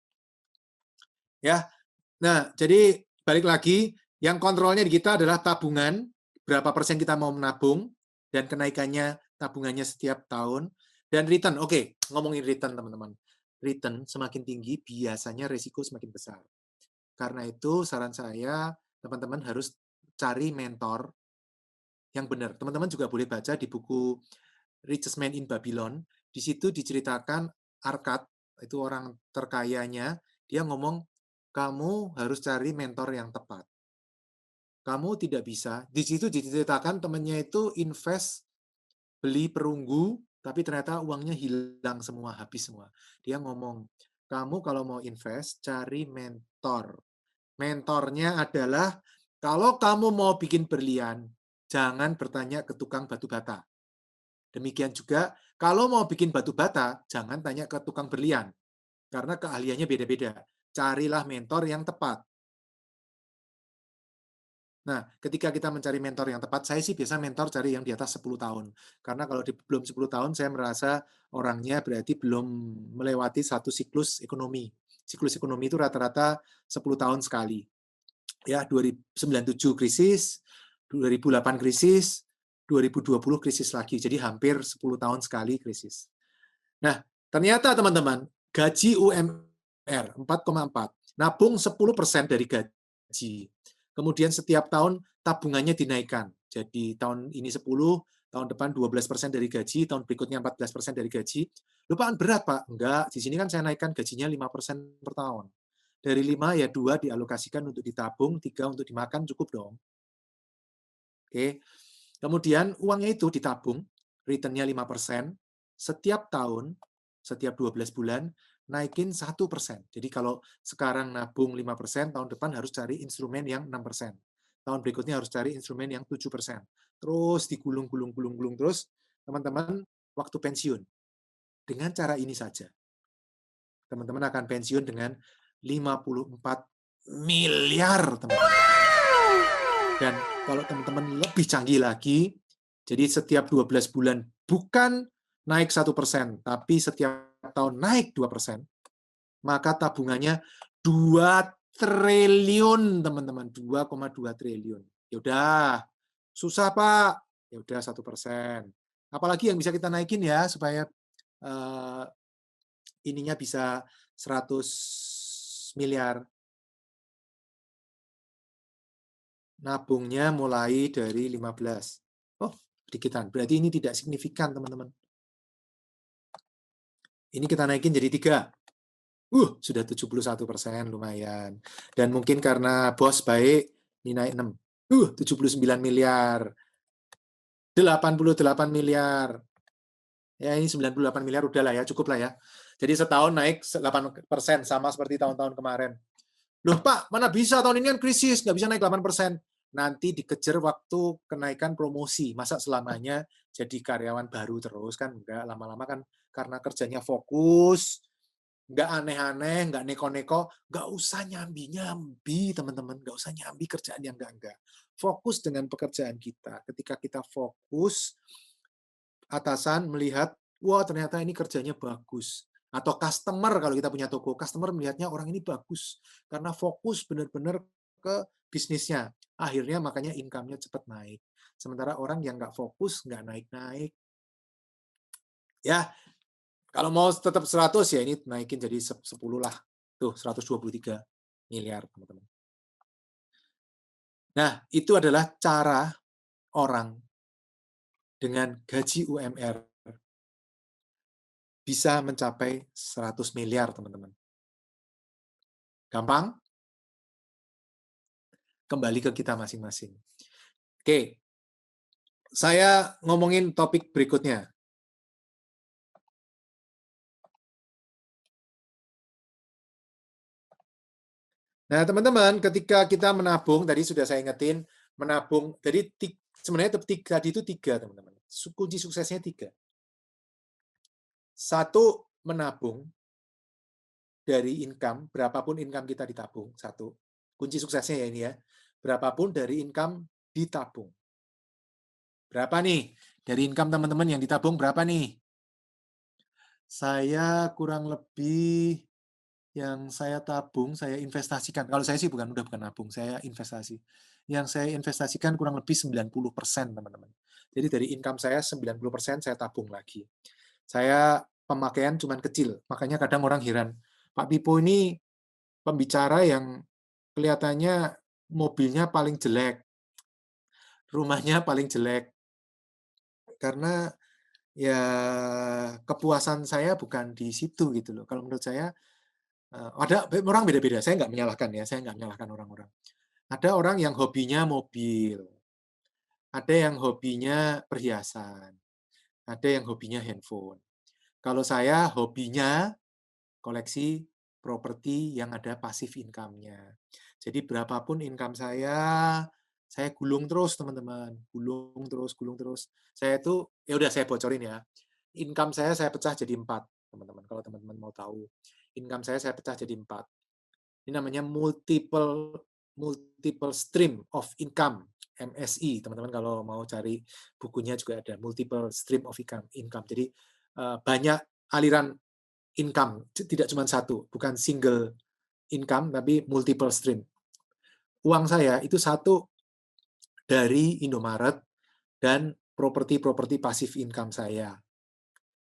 Ya. Nah, jadi balik lagi, yang kontrolnya di kita adalah tabungan, berapa persen kita mau menabung, dan kenaikannya tabungannya setiap tahun, dan return. Oke, ngomongin return teman-teman. Return semakin tinggi, biasanya risiko semakin besar. Karena itu saran saya, teman-teman harus cari mentor yang benar. Teman-teman juga boleh baca di buku Richest Man in Babylon. Di situ diceritakan Arkad, itu orang terkayanya, dia ngomong, kamu harus cari mentor yang tepat. Kamu tidak bisa, di situ diceritakan temannya itu invest, beli perunggu, tapi ternyata uangnya hilang semua, habis semua. Dia ngomong, kamu kalau mau invest, cari mentor. Mentornya adalah, kalau kamu mau bikin berlian, jangan bertanya ke tukang batu bata. Demikian juga, kalau mau bikin batu bata, jangan tanya ke tukang berlian, karena keahliannya beda-beda. Carilah mentor yang tepat. Nah, ketika kita mencari mentor yang tepat, saya sih biasa mentor cari yang di atas 10 tahun. Karena kalau belum 10 tahun, saya merasa orangnya berarti belum melewati satu siklus ekonomi. Siklus ekonomi itu rata-rata 10 tahun sekali. Ya, 2097 krisis, 2008 krisis, 2020 krisis lagi. Jadi hampir 10 tahun sekali krisis. Nah, ternyata teman-teman, gaji UMR 4,4, nabung 10% dari gaji. Kemudian setiap tahun tabungannya dinaikkan. Jadi tahun ini 10, tahun depan 12% dari gaji, tahun berikutnya 14% dari gaji. Lupaan berat, Pak. Enggak, di sini kan saya naikkan gajinya 5% per tahun. Dari 5 ya 2 dialokasikan untuk ditabung, 3 untuk dimakan, cukup dong. Oke. Kemudian uangnya itu ditabung, return-nya 5%, setiap tahun, setiap 12 bulan, naikin 1%. Jadi kalau sekarang nabung 5%, tahun depan harus cari instrumen yang 6%. Tahun berikutnya harus cari instrumen yang 7%. Terus digulung-gulung terus, teman-teman waktu pensiun. Dengan cara ini saja, teman-teman akan pensiun dengan 54 miliar, teman-teman. Dan kalau teman-teman lebih canggih lagi, jadi setiap 12 bulan bukan naik 1%, tapi setiap tahun naik 2%, maka tabungannya 2 triliun, teman-teman. 2,2 triliun. Ya udah, susah, Pak. Ya udah 1%. Apalagi yang bisa kita naikin ya, supaya ininya bisa 100 miliar. Nabungnya mulai dari 15. Oh, sedikitan. Berarti ini tidak signifikan, teman-teman. Ini kita naikin jadi 3. Sudah 71%, lumayan. Dan mungkin karena bos baik, ini naik 6. 79 miliar. 88 miliar. Ya, ini 98 miliar udahlah ya, cukup lah ya. Jadi setahun naik 8%, sama seperti tahun-tahun kemarin. Loh Pak, mana bisa tahun ini kan krisis, nggak bisa naik 8%. Nanti dikejar waktu kenaikan promosi. Masa selamanya jadi karyawan baru terus kan? Enggak, lama-lama kan karena kerjanya fokus, nggak aneh-aneh, nggak neko-neko, nggak usah nyambi-nyambi teman-teman, nggak usah nyambi kerjaan yang enggak. Fokus dengan pekerjaan kita. Ketika kita fokus, atasan melihat, wah ternyata ini kerjanya bagus. Atau customer, kalau kita punya toko, customer melihatnya orang ini bagus. Karena fokus benar-benar ke bisnisnya. Akhirnya makanya income-nya cepat naik. Sementara orang yang nggak fokus, nggak naik-naik. Ya, kalau mau tetap 100, ya ini naikin jadi 10 lah. Tuh, 123 miliar, teman-teman. Nah, itu adalah cara orang dengan gaji UMR bisa mencapai 100 miliar, teman-teman. Gampang? Kembali ke kita masing-masing. Oke, saya ngomongin topik berikutnya. Nah, teman-teman, ketika kita menabung, tadi sudah saya ingetin, menabung, jadi sebenarnya tadi itu 3, teman-teman. Kunci suksesnya 3. 1, menabung dari income, berapapun income kita ditabung, 1. Kunci suksesnya ya ini ya. Berapapun dari income ditabung. Berapa nih? Dari income teman-teman yang ditabung berapa nih? Saya kurang lebih yang saya tabung, saya investasikan. Kalau saya sih udah bukan nabung, saya investasi. Yang saya investasikan kurang lebih 90%, teman-teman. Jadi dari income saya 90% saya tabung lagi. Saya pemakaian cuman kecil, makanya kadang orang heran. Pak Pipo ini pembicara yang kelihatannya mobilnya paling jelek, rumahnya paling jelek. Karena ya kepuasan saya bukan di situ gitu loh. Kalau menurut saya ada orang beda-beda. Saya nggak menyalahkan ya, saya nggak menyalahkan orang-orang. Ada orang yang hobinya mobil, ada yang hobinya perhiasan, ada yang hobinya handphone. Kalau saya hobinya koleksi properti yang ada passive income-nya. Jadi berapapun income saya gulung terus teman-teman, gulung terus, gulung terus. Saya itu, ya udah saya bocorin ya. Income saya pecah jadi 4, teman-teman. Kalau teman-teman mau tahu, income saya pecah jadi 4. Ini namanya multiple multiple stream of income, MSI. Teman-teman kalau mau cari bukunya juga ada multiple stream of income. Jadi banyak aliran income, tidak cuma satu, bukan single income tapi multiple stream. Uang saya itu satu dari Indomaret dan properti-properti pasif income saya.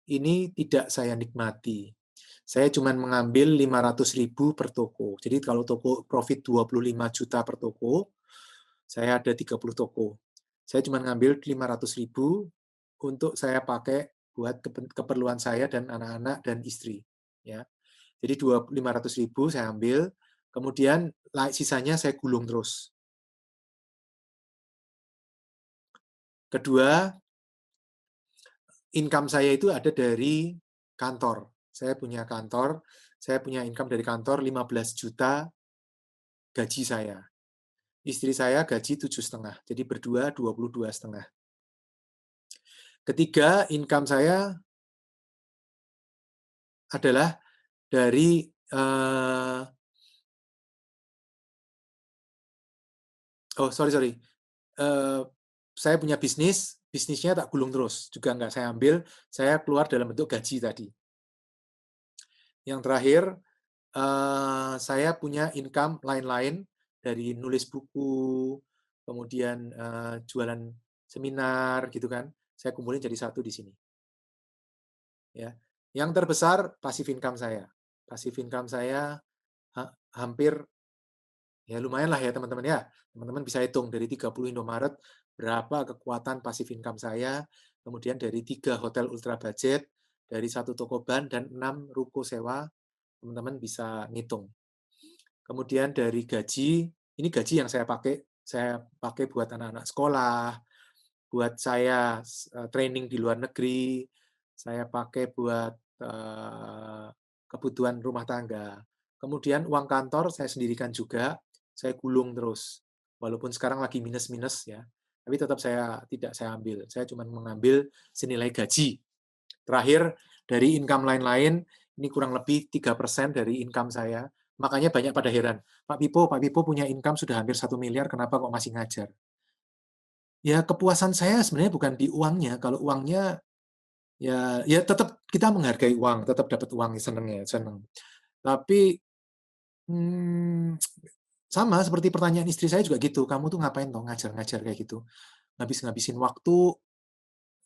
Ini tidak saya nikmati. Saya cuma mengambil 500.000 per toko. Jadi kalau toko profit 25 juta per toko, saya ada 30 toko. Saya cuma ngambil 500.000 untuk saya pakai buat keperluan saya dan anak-anak dan istri. Ya. Jadi 500.000 saya ambil, kemudian sisanya saya gulung terus. Kedua, income saya itu ada dari kantor. Saya punya kantor, saya punya income dari kantor 15 juta gaji saya. Istri saya gaji 7,5, jadi berdua 22,5. Ketiga, income saya adalah dari sorry. Saya punya bisnisnya tak gulung terus, juga nggak saya ambil, saya keluar dalam bentuk gaji tadi. Yang terakhir, saya punya income lain-lain dari nulis buku, kemudian jualan seminar gitu kan. Saya kumpulin jadi satu di sini. Ya. Yang terbesar passive income saya. Passive income saya hampir ya lumayan lah ya teman-teman ya. Teman-teman bisa hitung dari 30 Indomaret berapa kekuatan passive income saya, kemudian dari 3 hotel ultra budget, dari 1 toko ban dan 6 ruko sewa, teman-teman bisa ngitung. Kemudian dari gaji, ini gaji yang saya pakai buat anak-anak sekolah, buat saya training di luar negeri, saya pakai buat kebutuhan rumah tangga. Kemudian uang kantor saya sendirikan juga, saya gulung terus. Walaupun sekarang lagi minus-minus ya, tapi tetap tidak saya ambil. Saya cuma mengambil senilai gaji. Terakhir, dari income lain-lain, ini kurang lebih 3% dari income saya. Makanya banyak pada heran, Pak Pipo punya income sudah hampir 1 miliar, kenapa kok masih ngajar? Ya kepuasan saya sebenarnya bukan di uangnya. Kalau uangnya ya tetap kita menghargai uang, tetap dapat uang seneng. Tapi sama seperti pertanyaan istri saya juga gitu. Kamu tuh ngapain toh ngajar-ngajar kayak gitu? Ngabis-ngabisin waktu.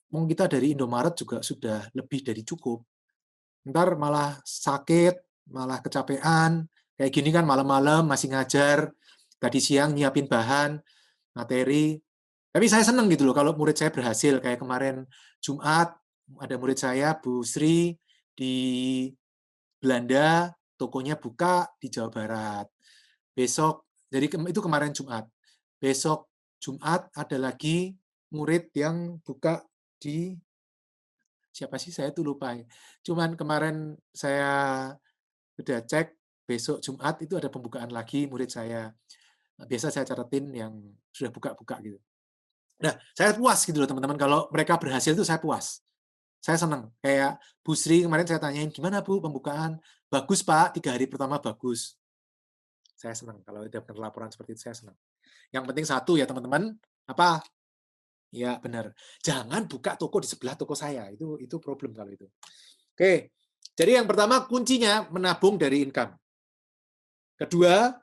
Mungkin kita dari Indomaret juga sudah lebih dari cukup. Ntar malah sakit, malah kecapean. Kayak gini kan malam-malam masih ngajar. Tadi siang nyiapin bahan, materi. Tapi saya seneng gitu loh kalau murid saya berhasil. Kayak kemarin Jumat, ada murid saya, Bu Sri, di Belanda, tokonya buka di Jawa Barat. Besok, jadi itu kemarin Jumat. Besok Jumat ada lagi murid yang buka di siapa sih saya tuh lupa. Cuman kemarin saya udah cek besok Jumat itu ada pembukaan lagi murid saya. Biasa saya catetin yang sudah buka-buka gitu. Nah, saya puas gitu loh teman-teman kalau mereka berhasil itu saya puas. Saya senang. Kayak Bu Sri kemarin saya tanyain, gimana Bu pembukaan? Bagus Pak, 3 hari pertama bagus. Saya senang kalau ada laporan seperti itu, saya senang. Yang penting satu ya teman-teman, apa? Ya benar, jangan buka toko di sebelah toko saya, itu problem kalau itu. Oke, jadi yang pertama kuncinya menabung dari income. Kedua,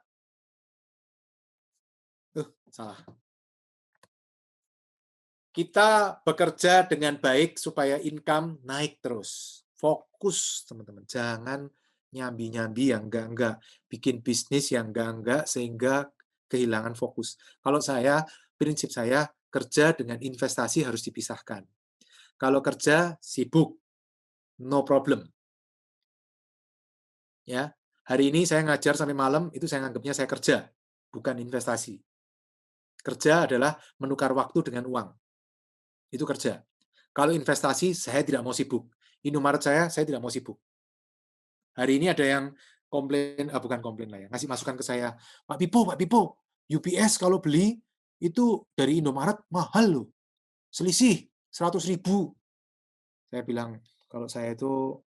salah. Kita bekerja dengan baik supaya income naik terus. Fokus, teman-teman. Jangan nyambi-nyambi yang enggak-enggak. Bikin bisnis yang enggak-enggak sehingga kehilangan fokus. Kalau saya, prinsip saya, kerja dengan investasi harus dipisahkan. Kalau kerja, sibuk. No problem. Ya, hari ini saya ngajar sampai malam, itu saya anggapnya saya kerja, bukan investasi. Kerja adalah menukar waktu dengan uang. Itu kerja. Kalau investasi, saya tidak mau sibuk. Indomaret saya tidak mau sibuk. Hari ini ada yang komplain, bukan komplain lah ya, ngasih masukan ke saya, Pak Pipo, UPS kalau beli itu dari Indomaret mahal loh, selisih 100.000. Saya bilang, kalau saya itu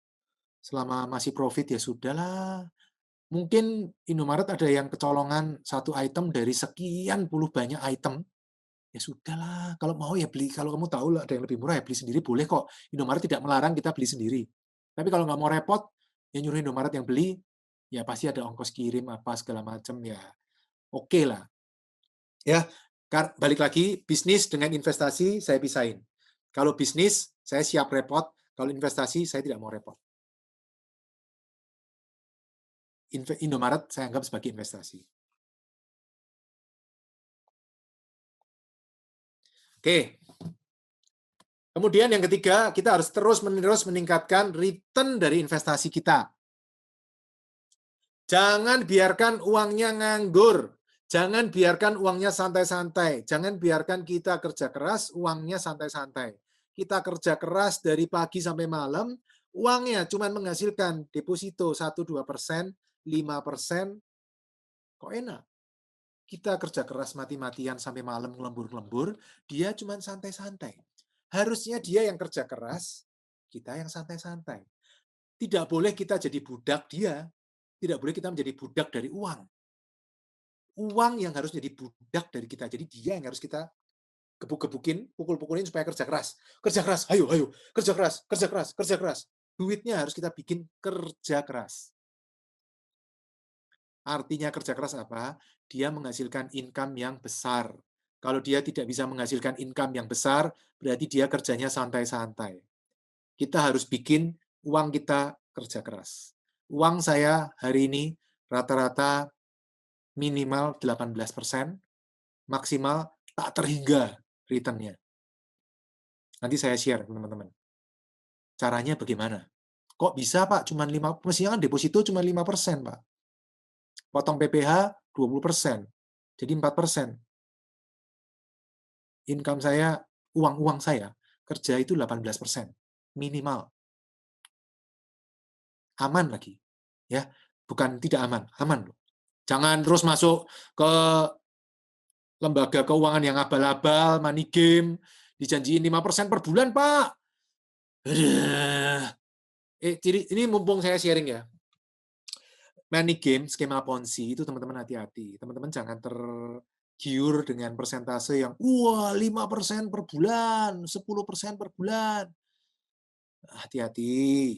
selama masih profit ya sudahlah. Mungkin Indomaret ada yang kecolongan satu item dari sekian puluh banyak item. Ya sudahlah, kalau mau ya beli. Kalau kamu tahu ada yang lebih murah ya beli sendiri, boleh kok. Indomaret tidak melarang kita beli sendiri. Tapi kalau nggak mau repot, ya nyuruh Indomaret yang beli, ya pasti ada ongkos kirim apa segala macam ya. Oke lah. Ya, balik lagi, bisnis dengan investasi saya pisahin. Kalau bisnis, saya siap repot. Kalau investasi, saya tidak mau repot. Indomaret saya anggap sebagai investasi. Oke. Kemudian yang ketiga, kita harus terus-menerus meningkatkan return dari investasi kita. Jangan biarkan uangnya nganggur. Jangan biarkan uangnya santai-santai. Jangan biarkan kita kerja keras, uangnya santai-santai. Kita kerja keras dari pagi sampai malam, uangnya cuma menghasilkan deposito 1-2%, 5%, kok enak. Kita kerja keras mati-matian sampai malam lembur-lembur, dia cuma santai-santai. Harusnya dia yang kerja keras, kita yang santai-santai. Tidak boleh kita jadi budak dia. Tidak boleh kita menjadi budak dari uang. Uang yang harus jadi budak dari kita. Jadi dia yang harus kita gebuk-gebukin, pukul-pukulin supaya kerja keras. Kerja keras, ayo, ayo. Kerja keras, kerja keras, kerja keras. Duitnya harus kita bikin kerja keras. Artinya kerja keras apa? Dia menghasilkan income yang besar. Kalau dia tidak bisa menghasilkan income yang besar, berarti dia kerjanya santai-santai. Kita harus bikin uang kita kerja keras. Uang saya hari ini rata-rata minimal 18%, maksimal tak terhingga return-nya. Nanti saya share, teman-teman. Caranya bagaimana? Kok bisa, Pak? Cuma 5, mestinya kan deposito cuma 5%, Pak. Potong PPh 20%. Jadi 4%. Income saya, uang saya, kerja itu 18%. Minimal. Aman lagi. Ya, bukan tidak aman, aman loh. Jangan terus masuk ke lembaga keuangan yang abal-abal, money game, dijanjiin 5% per bulan, Pak. Ini mumpung saya sharing ya. Money game, skema Ponzi, itu teman-teman hati-hati. Teman-teman jangan tergiur dengan persentase yang, wah 5% per bulan, 10% per bulan. Hati-hati.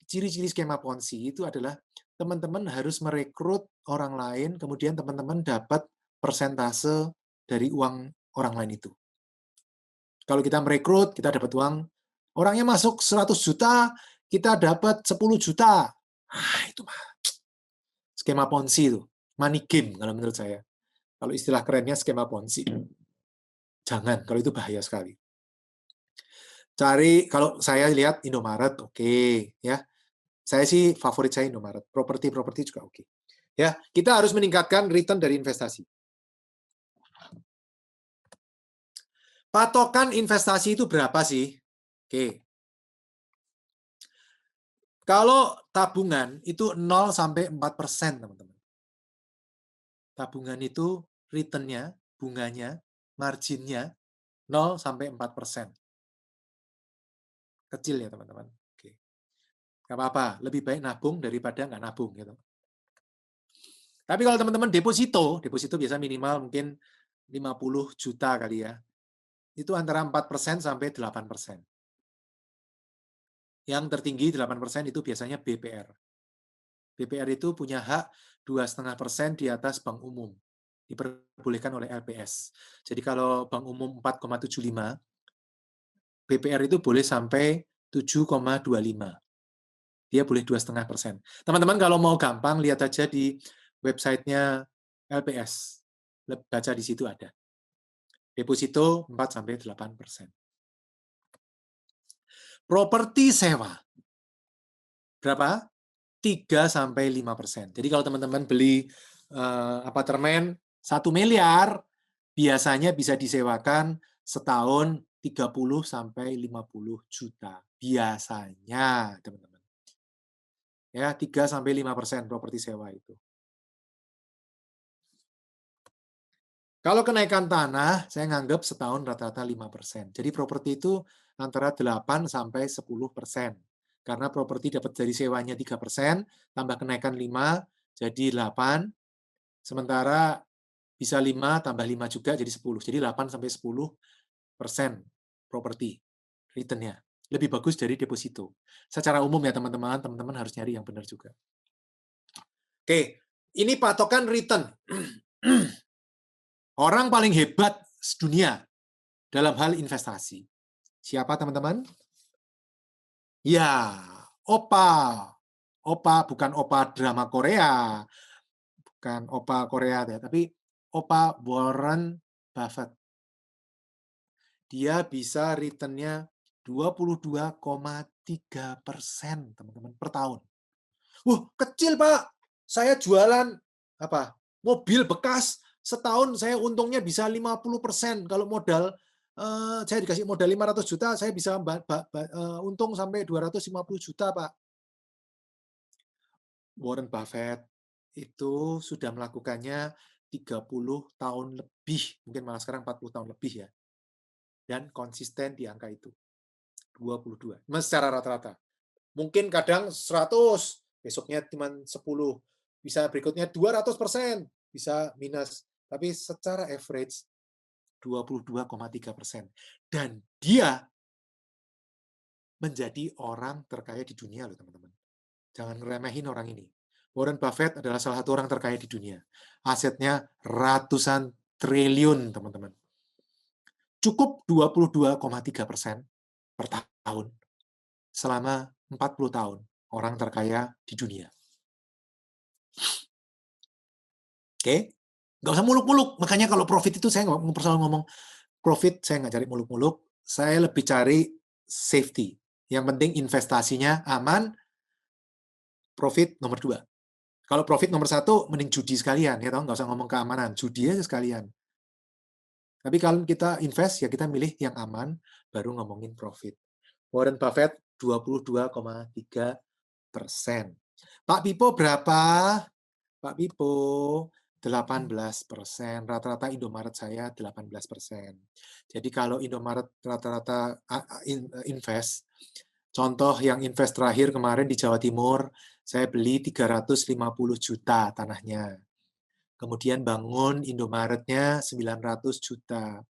Ciri-ciri skema Ponzi itu adalah teman-teman harus merekrut orang lain, kemudian teman-teman dapat persentase dari uang orang lain itu. Kalau kita merekrut, kita dapat uang, orangnya masuk 100 juta, kita dapat 10 juta. Itu mah skema Ponzi itu. Money game kalau menurut saya. Kalau istilah kerennya skema Ponzi. Jangan, kalau itu bahaya sekali. Cari, kalau saya lihat Indomaret, oke, ya. Saya sih favorit saya Indomaret. Properti juga oke. Ya, kita harus meningkatkan return dari investasi. Patokan investasi itu berapa sih? Oke. Kalau tabungan itu 0-4%, teman-teman. Tabungan itu return-nya, bunganya, margin-nya 0-4%. Kecil ya, teman-teman. Oke. Nggak apa-apa, lebih baik nabung daripada nggak nabung gitu. Tapi kalau teman-teman deposito biasa minimal mungkin 50 juta kali ya. Itu antara 4% sampai 8%. Yang tertinggi 8% itu biasanya BPR. BPR itu punya hak 2,5% di atas bank umum. Diperbolehkan oleh LPS. Jadi kalau bank umum 4,75, BPR itu boleh sampai 7,25. Dia boleh 2,5%. Teman-teman kalau mau gampang, lihat aja di websitenya LPS. Baca di situ ada. Deposito 4-8%. Properti sewa. Berapa? 3-5%. Jadi kalau teman-teman beli apartemen 1 miliar, biasanya bisa disewakan setahun 30-50 juta. Biasanya, teman-teman. Ya, 3-5% properti sewa itu. Kalau kenaikan tanah, saya nganggap setahun rata-rata 5%. Jadi properti itu antara 8-10%. Karena properti dapat dari sewanya 3%, tambah kenaikan 5, jadi 8. Sementara bisa 5 tambah 5 juga jadi 10. Jadi 8-10% properti return-nya. Lebih bagus dari deposito. Secara umum ya teman-teman, teman-teman harus nyari yang benar juga. Oke, ini patokan return. Orang paling hebat sedunia dalam hal investasi. Siapa teman-teman? Ya, Opa. Opa bukan Opa drama Korea. Bukan Opa Korea, tapi Opa Warren Buffett. Dia bisa return-nya 22,3%, teman-teman, per tahun. Wah, kecil, Pak. Saya jualan apa? Mobil bekas, setahun saya untungnya bisa 50%. Kalau modal saya dikasih modal 500 juta, saya bisa untung sampai 250 juta, Pak. Warren Buffett itu sudah melakukannya 30 tahun lebih, mungkin malah sekarang 40 tahun lebih ya. Dan konsisten di angka itu. 22. Secara rata-rata. Mungkin kadang 100, besoknya cuma 10. Bisa berikutnya 200%, bisa minus. Tapi secara average 22,3%. Dan dia menjadi orang terkaya di dunia loh teman-teman. Jangan ngeremehin orang ini. Warren Buffett adalah salah satu orang terkaya di dunia. Asetnya ratusan triliun, teman-teman. Cukup 22,3% per tahun selama 40 tahun orang terkaya di dunia. Oke? Nggak usah muluk-muluk. Makanya kalau profit itu saya nggak selalu ngomong profit, saya nggak cari muluk-muluk. Saya lebih cari safety. Yang penting investasinya aman, profit nomor 2. Kalau profit nomor 1, mending judi sekalian. Ya, nggak usah ngomong keamanan. Judi aja sekalian. Tapi kalau kita invest, ya kita milih yang aman, baru ngomongin profit. Warren Buffett 22,3%. Pak Pipo berapa? Pak Pipo 18%. Rata-rata Indomaret saya 18%. Jadi kalau Indomaret rata-rata invest, contoh yang invest terakhir kemarin di Jawa Timur, saya beli 350 juta tanahnya. Kemudian bangun Indomaretnya 900 juta.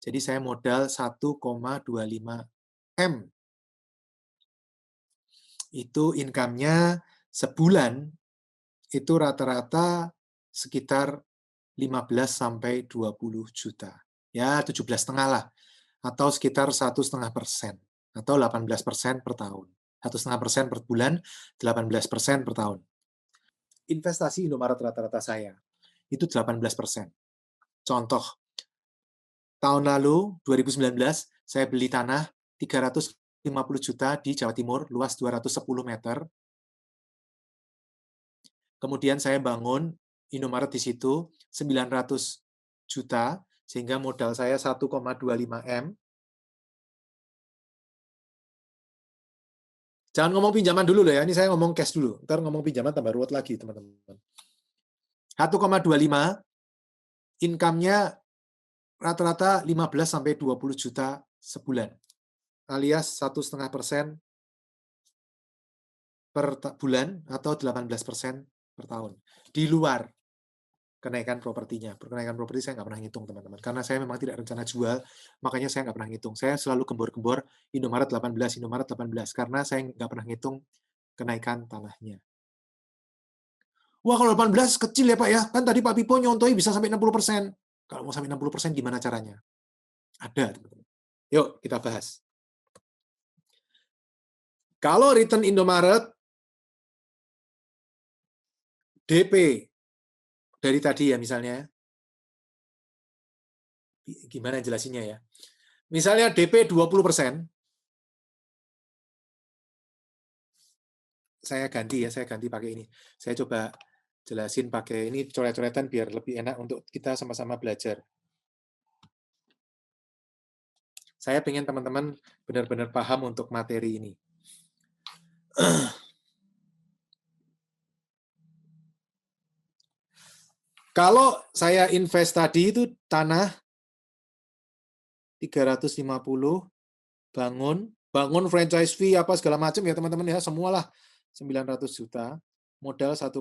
Jadi saya modal 1,25 M. Itu income-nya sebulan itu rata-rata sekitar 15-20 juta. Ya, 17,5 lah. Atau sekitar 1,5% atau 18% per tahun. 1,5% per bulan, 18% per tahun. Investasi Indomaret rata-rata saya itu 18%. Contoh, tahun lalu 2019 saya beli tanah 350 juta di Jawa Timur, luas 210 meter. Kemudian saya bangun Indomaret di situ 900 juta, sehingga modal saya 1,25 M. Jangan ngomong pinjaman dulu loh ya, ini saya ngomong cash dulu. Ntar ngomong pinjaman tambah ruwet lagi, teman-teman. 1,25, income-nya rata-rata 15-20 juta sebulan, alias 1,5% per bulan atau 18% per tahun. Di luar kenaikan propertinya. Kenaikan properti saya nggak pernah ngitung, teman-teman. Karena saya memang tidak rencana jual, makanya saya nggak pernah ngitung. Saya selalu gembor-gembor Indomaret 18, Indomaret 18, karena saya nggak pernah ngitung kenaikan tanahnya. Wah, kalau 18 kecil ya Pak ya, kan tadi Pak Pipo nyontoi bisa sampai 60%. Kalau mau sampai 60% gimana caranya? Ada, teman-teman. Yuk, kita bahas. Kalau return Indomaret, DP, dari tadi ya misalnya, gimana jelasinnya ya? Misalnya DP 20%, saya ganti pakai ini. Saya coba jelasin pakai ini coret-coretan biar lebih enak untuk kita sama-sama belajar. Saya pengen teman-teman benar-benar paham untuk materi ini. Kalau saya invest tadi itu tanah 350, bangun franchise fee apa segala macam ya teman-teman ya, semualah 900 juta, modal 1,25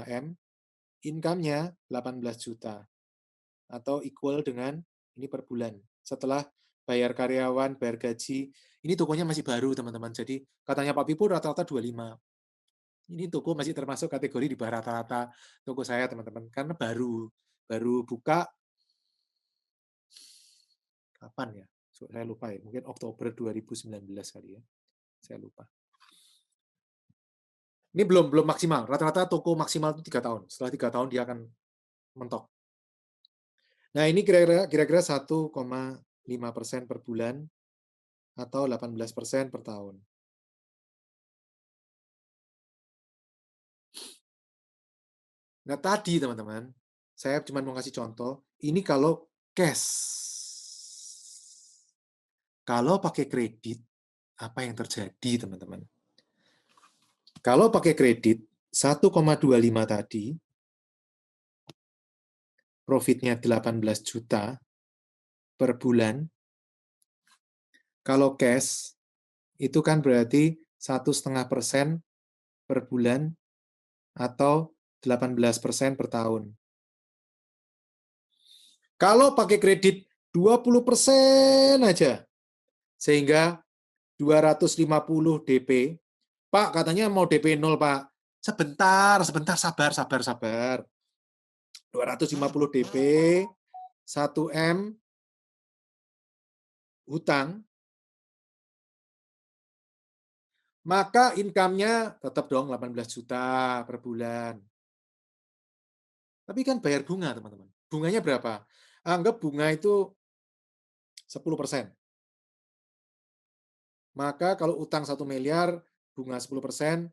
M, income-nya 18 juta atau equal dengan ini per bulan. Setelah bayar karyawan, bayar gaji, ini tokonya masih baru teman-teman. Jadi katanya Pak Pipo rata-rata 25. Ini toko masih termasuk kategori di bawah rata-rata toko saya teman-teman, karena baru buka kapan ya? Saya lupa ya, mungkin Oktober 2019 kali ya. Saya lupa. Ini belum maksimal. Rata-rata toko maksimal itu 3 tahun. Setelah 3 tahun dia akan mentok. Nah, ini kira-kira 1,5% per bulan atau 18% per tahun. Nah, tadi teman-teman, saya cuma mau kasih contoh, ini kalau cash. Kalau pakai kredit, apa yang terjadi, teman-teman? Kalau pakai kredit, 1,25 tadi, profitnya 18 juta per bulan. Kalau cash, itu kan berarti 1,5% per bulan atau 18% per tahun. Kalau pakai kredit 20% aja, sehingga 250 DP. Pak, katanya mau DP 0, Pak. Sebentar, sabar. 250 DP, 1 M, hutang, maka income-nya tetap dong 18 juta per bulan. Tapi kan bayar bunga, teman-teman. Bunganya berapa? Anggap bunga itu 10%. Maka kalau utang 1 miliar, bunga 10%,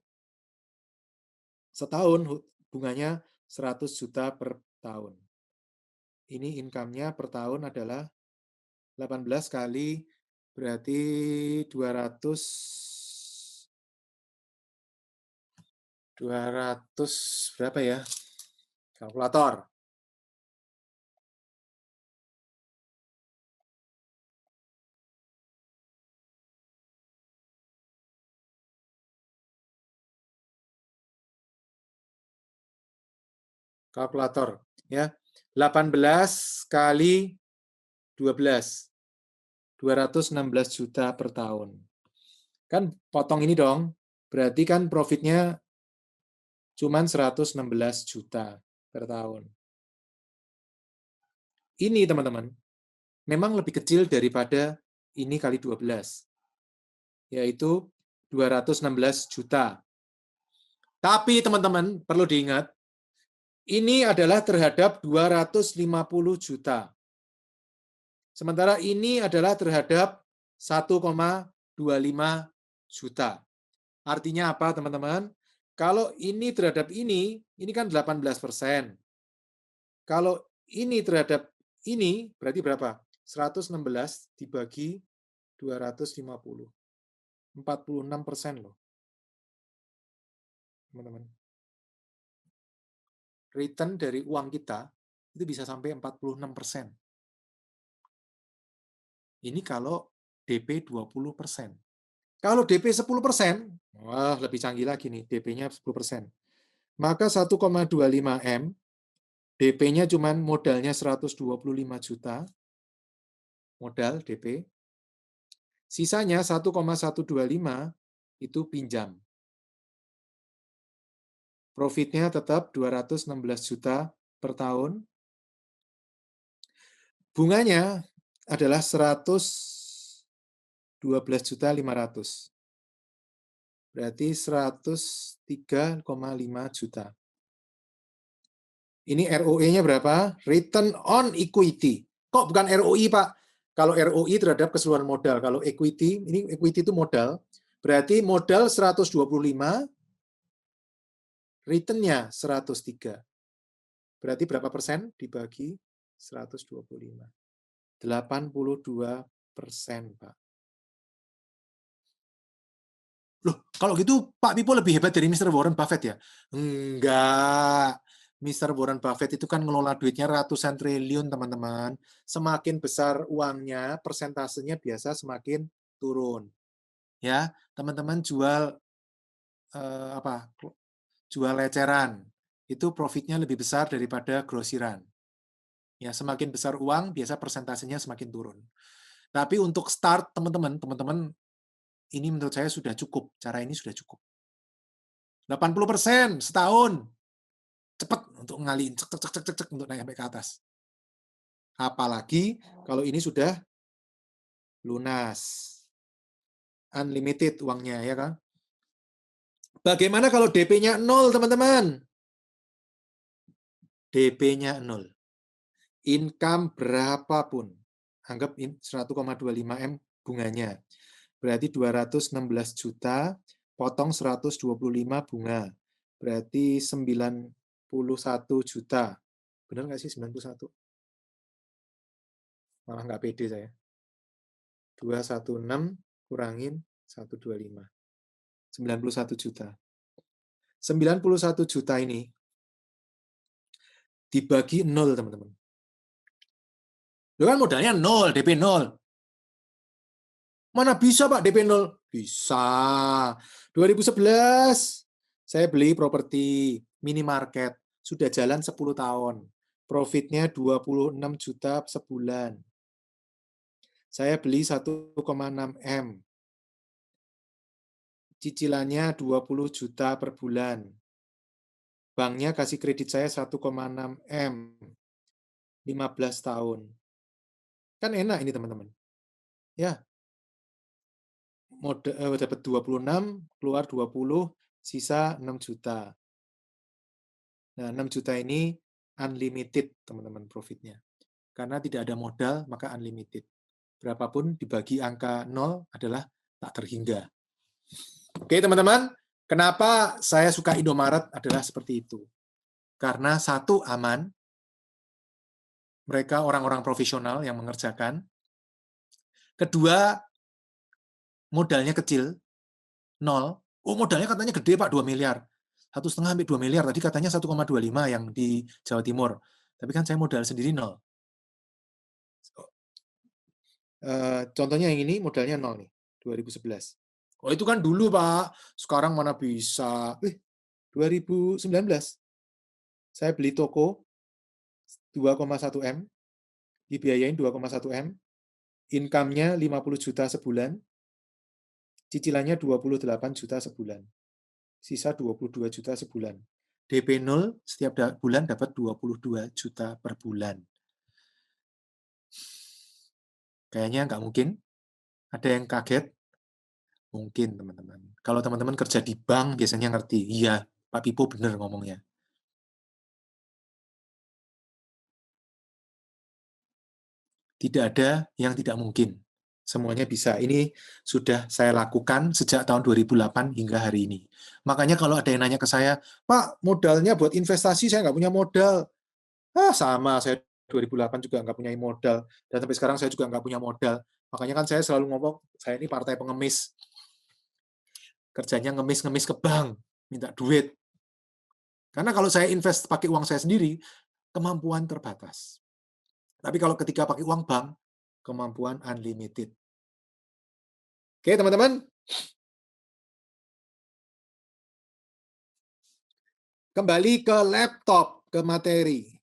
setahun bunganya 100 juta per tahun. Ini income-nya per tahun adalah 18 kali berarti 200 berapa ya? Kalkulator. Kalkulator ya. 18 kali 12. 216 juta per tahun. Kan potong ini dong. Berarti kan profitnya cuma 116 juta per tahun. Ini teman-teman, memang lebih kecil daripada ini kali 12, yaitu 216 juta. Tapi teman-teman perlu diingat, ini adalah terhadap 250 juta. Sementara ini adalah terhadap 1,25 juta. Artinya apa teman-teman? Kalau ini terhadap ini kan 18%. Kalau ini terhadap ini, berarti berapa? 116 dibagi 250. 46% loh, teman-teman. Return dari uang kita itu bisa sampai 46%. Ini kalau DP 20%. Kalau DP 10%, wah lebih canggih lagi nih, DP-nya 10%. Maka 1,25 M DP-nya cuman modalnya 125 juta, modal DP. Sisanya 1,125 itu pinjam. Profitnya tetap 216 juta per tahun. Bunganya adalah 112.500.000. Berarti 103,5 juta. Ini ROE-nya berapa? Return on equity. Kok bukan ROI, Pak? Kalau ROI terhadap keseluruhan modal. Kalau equity, ini equity itu modal. Berarti modal 125, return-nya 103. Berarti berapa persen dibagi 125? 82%, Pak. Loh, kalau gitu Pak Pipo lebih hebat dari Mr. Warren Buffett ya? Enggak. Mr. Warren Buffett itu kan ngelola duitnya ratusan triliun, teman-teman. Semakin besar uangnya, persentasenya biasa semakin turun. Ya, teman-teman jual jual leceran, itu profitnya lebih besar daripada grosiran. Ya, semakin besar uang, biasa persentasenya semakin turun. Tapi untuk start, teman-teman, ini menurut saya sudah cukup. Cara ini sudah cukup. 80% setahun. Cepat untuk ngaliin, cek, cek, cek, cek, cek, untuk naik sampai ke atas. Apalagi kalau ini sudah lunas. Unlimited uangnya, ya kan? Bagaimana kalau DP-nya 0, teman-teman? DP-nya 0. Income berapapun. Anggap 1,25 M bunganya. Berarti 216 juta, potong 125 bunga. Berarti 91 juta. Benar nggak sih 91? Malah nggak pede saya. 216 kurangin 125. 91 juta. 91 juta ini dibagi 0, teman-teman. Lo kan modalnya 0, DP 0. Mana bisa, Pak, DP 0? Bisa. 2011, saya beli properti minimarket. Sudah jalan 10 tahun. Profitnya 26 juta sebulan. Saya beli 1,6 M. Cicilannya 20 juta per bulan. Banknya kasih kredit saya 1,6 M. 15 tahun. Kan enak ini, teman-teman. Ya, dapat 26, keluar 20, sisa 6 juta. Nah, 6 juta ini unlimited, teman-teman, profitnya. Karena tidak ada modal, maka unlimited. Berapapun dibagi angka 0 adalah tak terhingga. Oke, teman-teman, kenapa saya suka Indomaret adalah seperti itu. Karena satu, aman. Mereka orang-orang profesional yang mengerjakan. Kedua, modalnya kecil, 0. Oh, modalnya katanya gede, Pak, 2 miliar. 1,5 sampai 2 miliar. Tadi katanya 1,25 yang di Jawa Timur. Tapi kan saya modal sendiri 0. Contohnya yang ini modalnya 0 nih, 2011. Oh, itu kan dulu, Pak. Sekarang mana bisa. 2019. Saya beli toko 2,1 M, dibiayain 2,1 M, income-nya 50 juta sebulan, cicilannya 28 juta sebulan. Sisa 22 juta sebulan. DP 0 setiap bulan dapat 22 juta per bulan. Kayaknya nggak mungkin. Ada yang kaget? Mungkin, teman-teman. Kalau teman-teman kerja di bank, biasanya ngerti. Iya, Pak Pipo benar ngomongnya. Tidak ada yang tidak mungkin. Semuanya bisa. Ini sudah saya lakukan sejak tahun 2008 hingga hari ini. Makanya kalau ada yang nanya ke saya, Pak, modalnya buat investasi saya nggak punya modal. Sama, saya 2008 juga nggak punya modal. Dan sampai sekarang saya juga nggak punya modal. Makanya kan saya selalu ngomong, saya ini partai pengemis. Kerjanya ngemis-ngemis ke bank, minta duit. Karena kalau saya invest pakai uang saya sendiri, kemampuan terbatas. Tapi kalau ketika pakai uang bank, kemampuan unlimited. Oke, teman-teman. Kembali ke laptop, ke materi.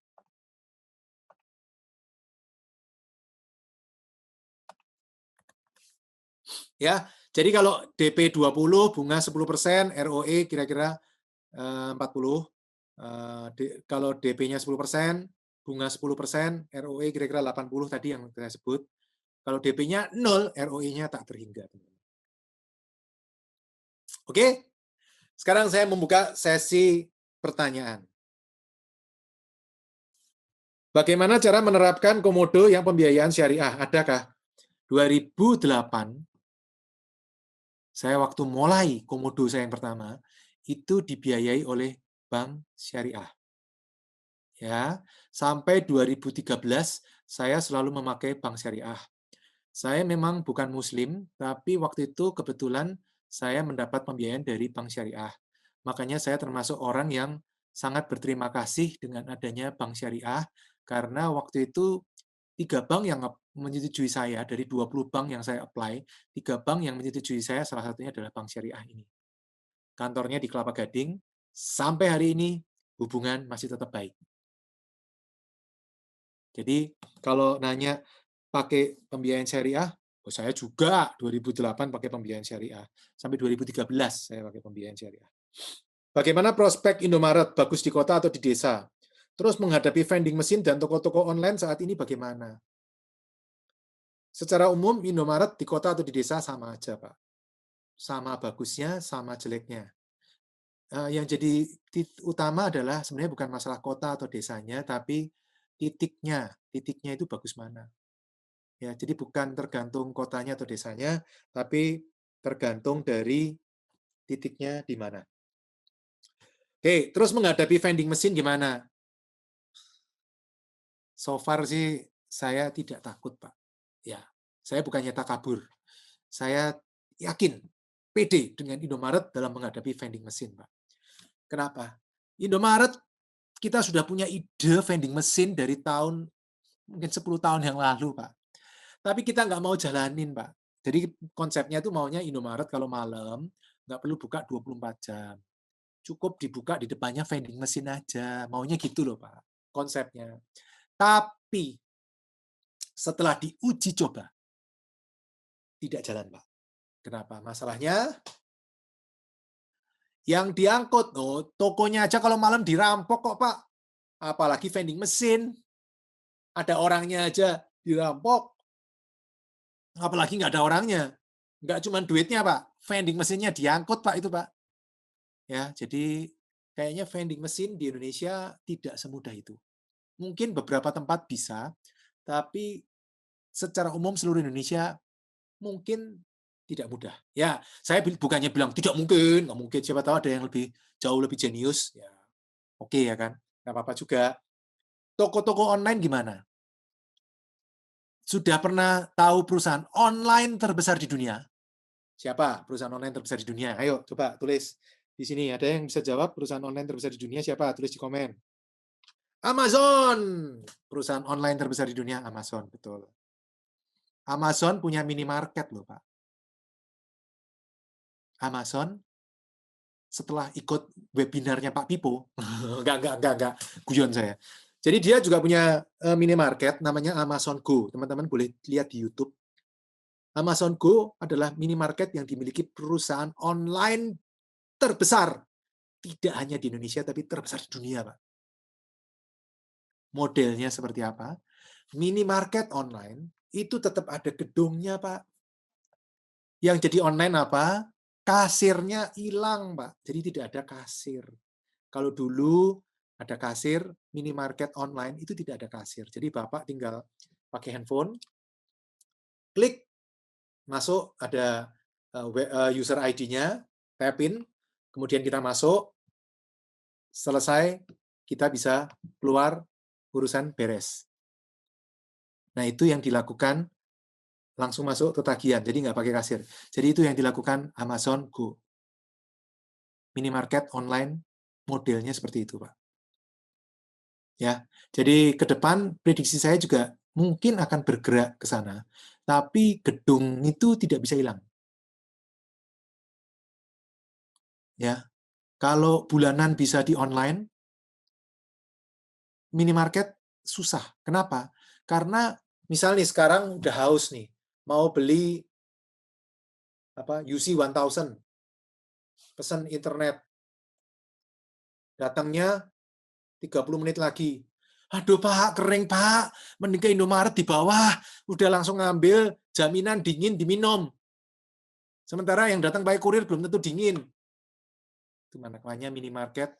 Ya, jadi kalau DP 20, bunga 10%, ROE kira-kira 40. Kalau DP-nya 10%, bunga 10%, ROE kira-kira 80 tadi yang saya sebut. Kalau DP-nya 0, ROE-nya tak terhingga. Oke, sekarang saya membuka sesi pertanyaan. Bagaimana cara menerapkan komodo yang pembiayaan syariah? Adakah? 2008, saya waktu mulai komodo saya yang pertama, itu dibiayai oleh Bank Syariah. Ya, sampai 2013 saya selalu memakai Bank Syariah. Saya memang bukan muslim, tapi waktu itu kebetulan saya mendapat pembiayaan dari Bank Syariah. Makanya saya termasuk orang yang sangat berterima kasih dengan adanya Bank Syariah, karena waktu itu 3 bank yang menyetujui saya, dari 20 bank yang saya apply, 3 bank yang menyetujui saya, salah satunya adalah Bank Syariah ini. Kantornya di Kelapa Gading, sampai hari ini hubungan masih tetap baik. Jadi kalau nanya pakai pembiayaan syariah, saya juga 2008 pakai pembiayaan syariah. Sampai 2013 saya pakai pembiayaan syariah. Bagaimana prospek Indomaret, bagus di kota atau di desa? Terus menghadapi vending mesin dan toko-toko online saat ini bagaimana? Secara umum Indomaret di kota atau di desa sama aja, Pak. Sama bagusnya, sama jeleknya. Yang jadi utama adalah sebenarnya bukan masalah kota atau desanya, tapi titiknya. Titiknya itu bagus mana. Ya, jadi bukan tergantung kotanya atau desanya, tapi tergantung dari titiknya di mana. Oke, terus menghadapi vending mesin gimana? So far sih saya tidak takut, Pak. Ya, saya bukannya takabur. Saya yakin, pede dengan Indomaret dalam menghadapi vending mesin, Pak. Kenapa? Indomaret kita sudah punya ide vending mesin dari tahun mungkin 10 tahun yang lalu, Pak. Tapi kita nggak mau jalanin, Pak. Jadi konsepnya itu maunya Indomaret kalau malam nggak perlu buka 24 jam. Cukup dibuka di depannya vending mesin aja. Maunya gitu loh, Pak, konsepnya. Tapi setelah diuji coba, tidak jalan, Pak. Kenapa? Masalahnya yang diangkut, oh, tokonya aja kalau malam dirampok kok, Pak. Apalagi vending mesin. Ada orangnya aja dirampok. Apalagi nggak ada orangnya. Nggak cuma duitnya, Pak. Vending mesinnya diangkut, Pak, itu, Pak. Ya, jadi kayaknya vending mesin di Indonesia tidak semudah itu. Mungkin beberapa tempat bisa, tapi secara umum seluruh Indonesia mungkin tidak mudah. Ya, saya bukannya bilang tidak mungkin, nggak mungkin. Siapa tahu ada yang jauh lebih jenius. Ya, oke ya kan, nggak apa-apa juga. Toko-toko online gimana? Sudah pernah tahu perusahaan online terbesar di dunia? Siapa perusahaan online terbesar di dunia? Ayo, coba tulis di sini. Ada yang bisa jawab perusahaan online terbesar di dunia siapa? Tulis di komen. Amazon, perusahaan online terbesar di dunia, Amazon, betul. Amazon punya minimarket loh, Pak. Amazon setelah ikut webinarnya Pak Pipo, enggak, guyon saya. Jadi dia juga punya minimarket namanya Amazon Go. Teman-teman boleh lihat di YouTube. Amazon Go adalah minimarket yang dimiliki perusahaan online terbesar. Tidak hanya di Indonesia, tapi terbesar di dunia, Pak. Modelnya seperti apa? Minimarket online itu tetap ada gedungnya, Pak. Yang jadi online apa? Kasirnya hilang, Pak. Jadi tidak ada kasir. Kalau dulu ada kasir, minimarket online itu tidak ada kasir. Jadi Bapak tinggal pakai handphone, klik, masuk, ada user ID-nya, tap in, kemudian kita masuk, selesai, kita bisa keluar, urusan beres. Nah, itu yang dilakukan langsung masuk ke tagihan, jadi nggak pakai kasir. Jadi itu yang dilakukan Amazon Go. Minimarket online modelnya seperti itu, Pak. Ya, jadi ke depan prediksi saya juga mungkin akan bergerak ke sana, tapi gedung itu tidak bisa hilang. Ya, kalau bulanan bisa di online, minimarket susah. Kenapa? Karena misalnya sekarang udah haus nih, mau beli UC 1000, pesan internet, datangnya 30 menit lagi. Aduh Pak, kering Pak, mending ke Indomaret di bawah, udah langsung ngambil, jaminan dingin diminum. Sementara yang datang pakai kurir belum tentu dingin. Itu makanya minimarket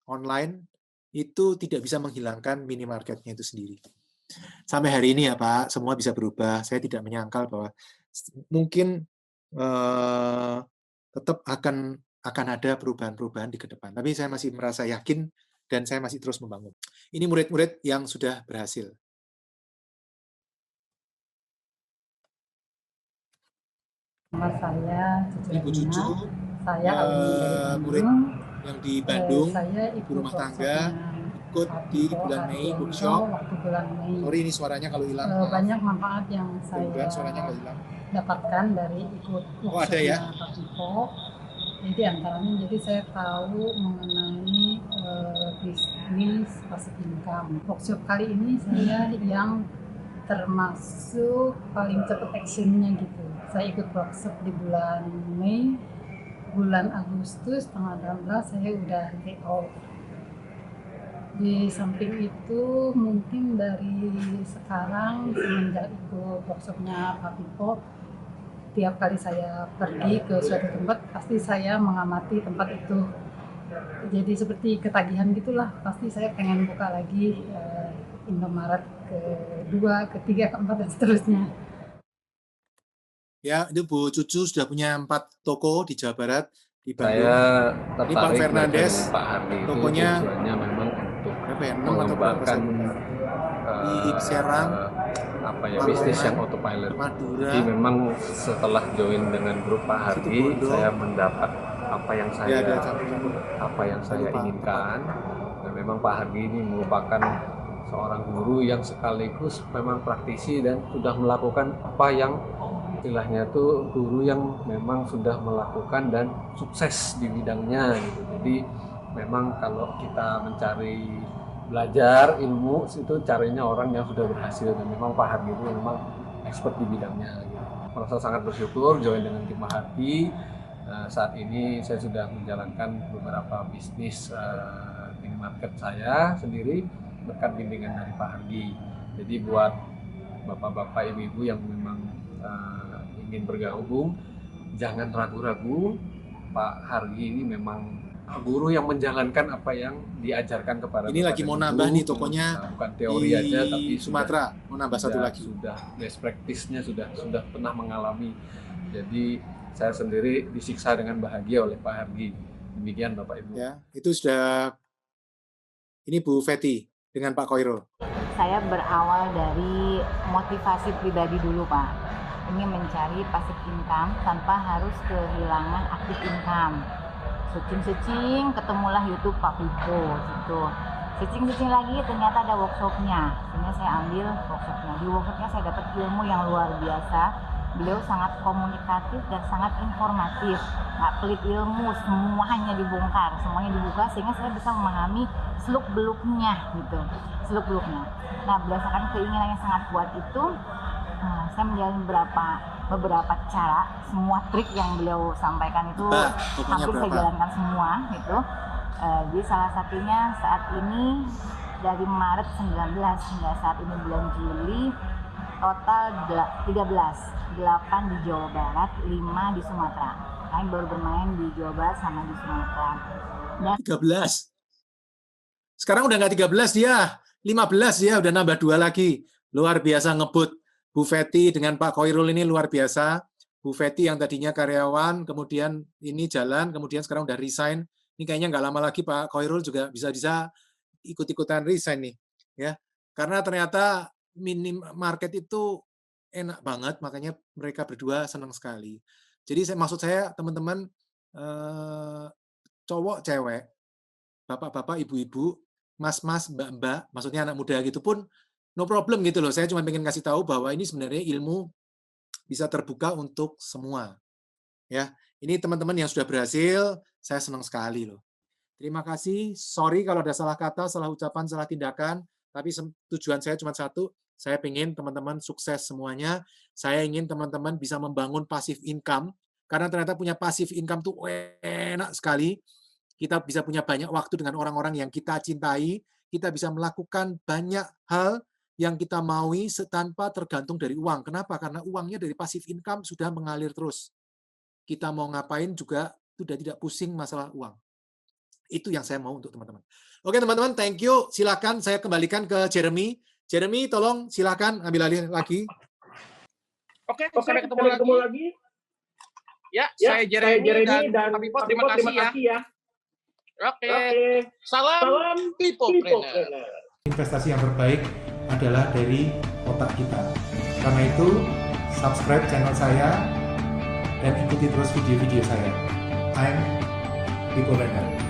online itu tidak bisa menghilangkan minimarketnya itu sendiri. Sampai hari ini ya Pak, semua bisa berubah. Saya tidak menyangkal bahwa mungkin tetap akan ada perubahan-perubahan di ke depan. Tapi saya masih merasa yakin dan saya masih terus membangun. Ini murid-murid yang sudah berhasil. Nama saya Ibu Cucu, saya murid yang di Bandung, saya ibu rumah tangga, ikut di bulan Mei workshop. Waktu bulan Mei. Sorry ini suaranya kalau hilang. Banyak manfaat yang saya suaranya nggak hilang. Dapatkan dari ikut ada ya? Pak Pipo. Jadi antaranya jadi saya tahu mengenai bisnis passive income. Workshop kali ini saya yang termasuk paling cepat actionnya gitu. Saya ikut workshop di bulan Mei, bulan Agustus tanggal 18 saya udah take-off. Di samping itu mungkin dari sekarang semenjak ikut workshopnya Pak Pipo, tiap kali saya pergi ke suatu tempat pasti saya mengamati tempat itu. Jadi seperti ketagihan gitulah, pasti saya pengen buka lagi Indomaret kedua, ketiga, keempat dan seterusnya. Ya, itu Bu Cucu sudah punya 4 toko di Jawa Barat, di Bandung. Saya ini Pak Fernandes, Pak Hardi itu tokonya tujuannya memang untuk mengembangkan di Serang, bisnis yang autopilot. Madura. Jadi memang setelah join dengan grup Pak Hardi, saya mendapat apa yang saya inginkan. Dan memang Pak Hardi ini merupakan seorang guru yang sekaligus memang praktisi dan sudah melakukan apa yang istilahnya itu guru yang memang sudah melakukan dan sukses di bidangnya gitu. Jadi memang kalau kita mencari belajar ilmu itu carinya orang yang sudah berhasil, dan memang Pak Hardi itu memang expert di bidangnya gitu. Merasa sangat bersyukur join dengan tim Pak Hardi. Saat ini saya sudah menjalankan beberapa bisnis minimarket saya sendiri berkat bimbingan dari Pak Hardi. Jadi buat bapak-bapak, ibu-ibu yang memang ingin bergabung, jangan ragu-ragu. Pak Hardi ini memang guru yang menjalankan apa yang diajarkan kepada ini lagi mau nambah nih tokonya, bukan teori aja tapi Sumatera mau nambah satu lagi. Sudah best practice-nya sudah pernah mengalami. Jadi saya sendiri disiksa dengan bahagia oleh Pak Hardi. Demikian Bapak Ibu. Ya, itu sudah. Ini Bu Feti dengan Pak Koirul. Saya berawal dari motivasi pribadi dulu Pak. Ingin mencari passive income tanpa harus kehilangan active income. Searching, ketemulah YouTube Pak Pipo gitu. Searching lagi ternyata ada workshopnya. Sehingga saya ambil workshopnya. Di workshopnya saya dapat ilmu yang luar biasa. Beliau sangat komunikatif dan sangat informatif. Nggak pelit ilmu, semuanya dibongkar, semuanya dibuka sehingga saya bisa memahami seluk-beluknya gitu. Seluk-beluknya. Nah, berdasarkan keinginan yang sangat kuat itu, saya menjalani beberapa cara, semua trik yang beliau sampaikan itu hampir saya jalankan semua gitu. Jadi salah satunya saat ini dari Maret 19 hingga saat ini bulan Juli total 13, 8 di Jawa Barat, 5 di Sumatera. Kami baru bermain di Jawa Barat sama di Sumatera. Dan 13. Sekarang udah nggak 13 dia, 15 dia udah nambah 2 lagi. Luar biasa ngebut. Bu Feti dengan Pak Koirul ini luar biasa. Bu Feti yang tadinya karyawan, kemudian ini jalan, kemudian sekarang udah resign. Ini kayaknya nggak lama lagi Pak Koirul juga bisa ikut-ikutan resign nih, ya. Karena ternyata minimarket itu enak banget, makanya mereka berdua senang sekali. Jadi maksud saya teman-teman, cowok, cewek, bapak-bapak, ibu-ibu, mas-mas, mbak-mbak, maksudnya anak muda gitu pun no problem gitu loh. Saya cuma pengen kasih tahu bahwa ini sebenarnya ilmu bisa terbuka untuk semua. Ya, ini teman-teman yang sudah berhasil, saya senang sekali loh. Terima kasih. Sorry kalau ada salah kata, salah ucapan, salah tindakan. Tapi tujuan saya cuma satu. Saya ingin teman-teman sukses semuanya. Saya ingin teman-teman bisa membangun passive income Karena ternyata punya passive income tuh enak sekali. Kita bisa punya banyak waktu dengan orang-orang yang kita cintai. Kita bisa melakukan banyak hal yang kita maui tanpa tergantung dari uang. Kenapa? Karena uangnya dari passive income sudah mengalir terus. Kita mau ngapain juga sudah tidak pusing masalah uang. Itu yang saya mau untuk teman-teman. Oke teman-teman, thank you. Silakan saya kembalikan ke Jeremy. Jeremy, tolong silakan ambil alih lagi. Oke, sampai ketemu lagi. Ya, saya Jeremy dan Pak Pipot, terima kasih ya. Oke. Salam Peoplepreneur. Investasi yang terbaik adalah dari otak kita. Karena itu, subscribe channel saya dan ikuti terus video-video saya. I'm Peoplepreneur.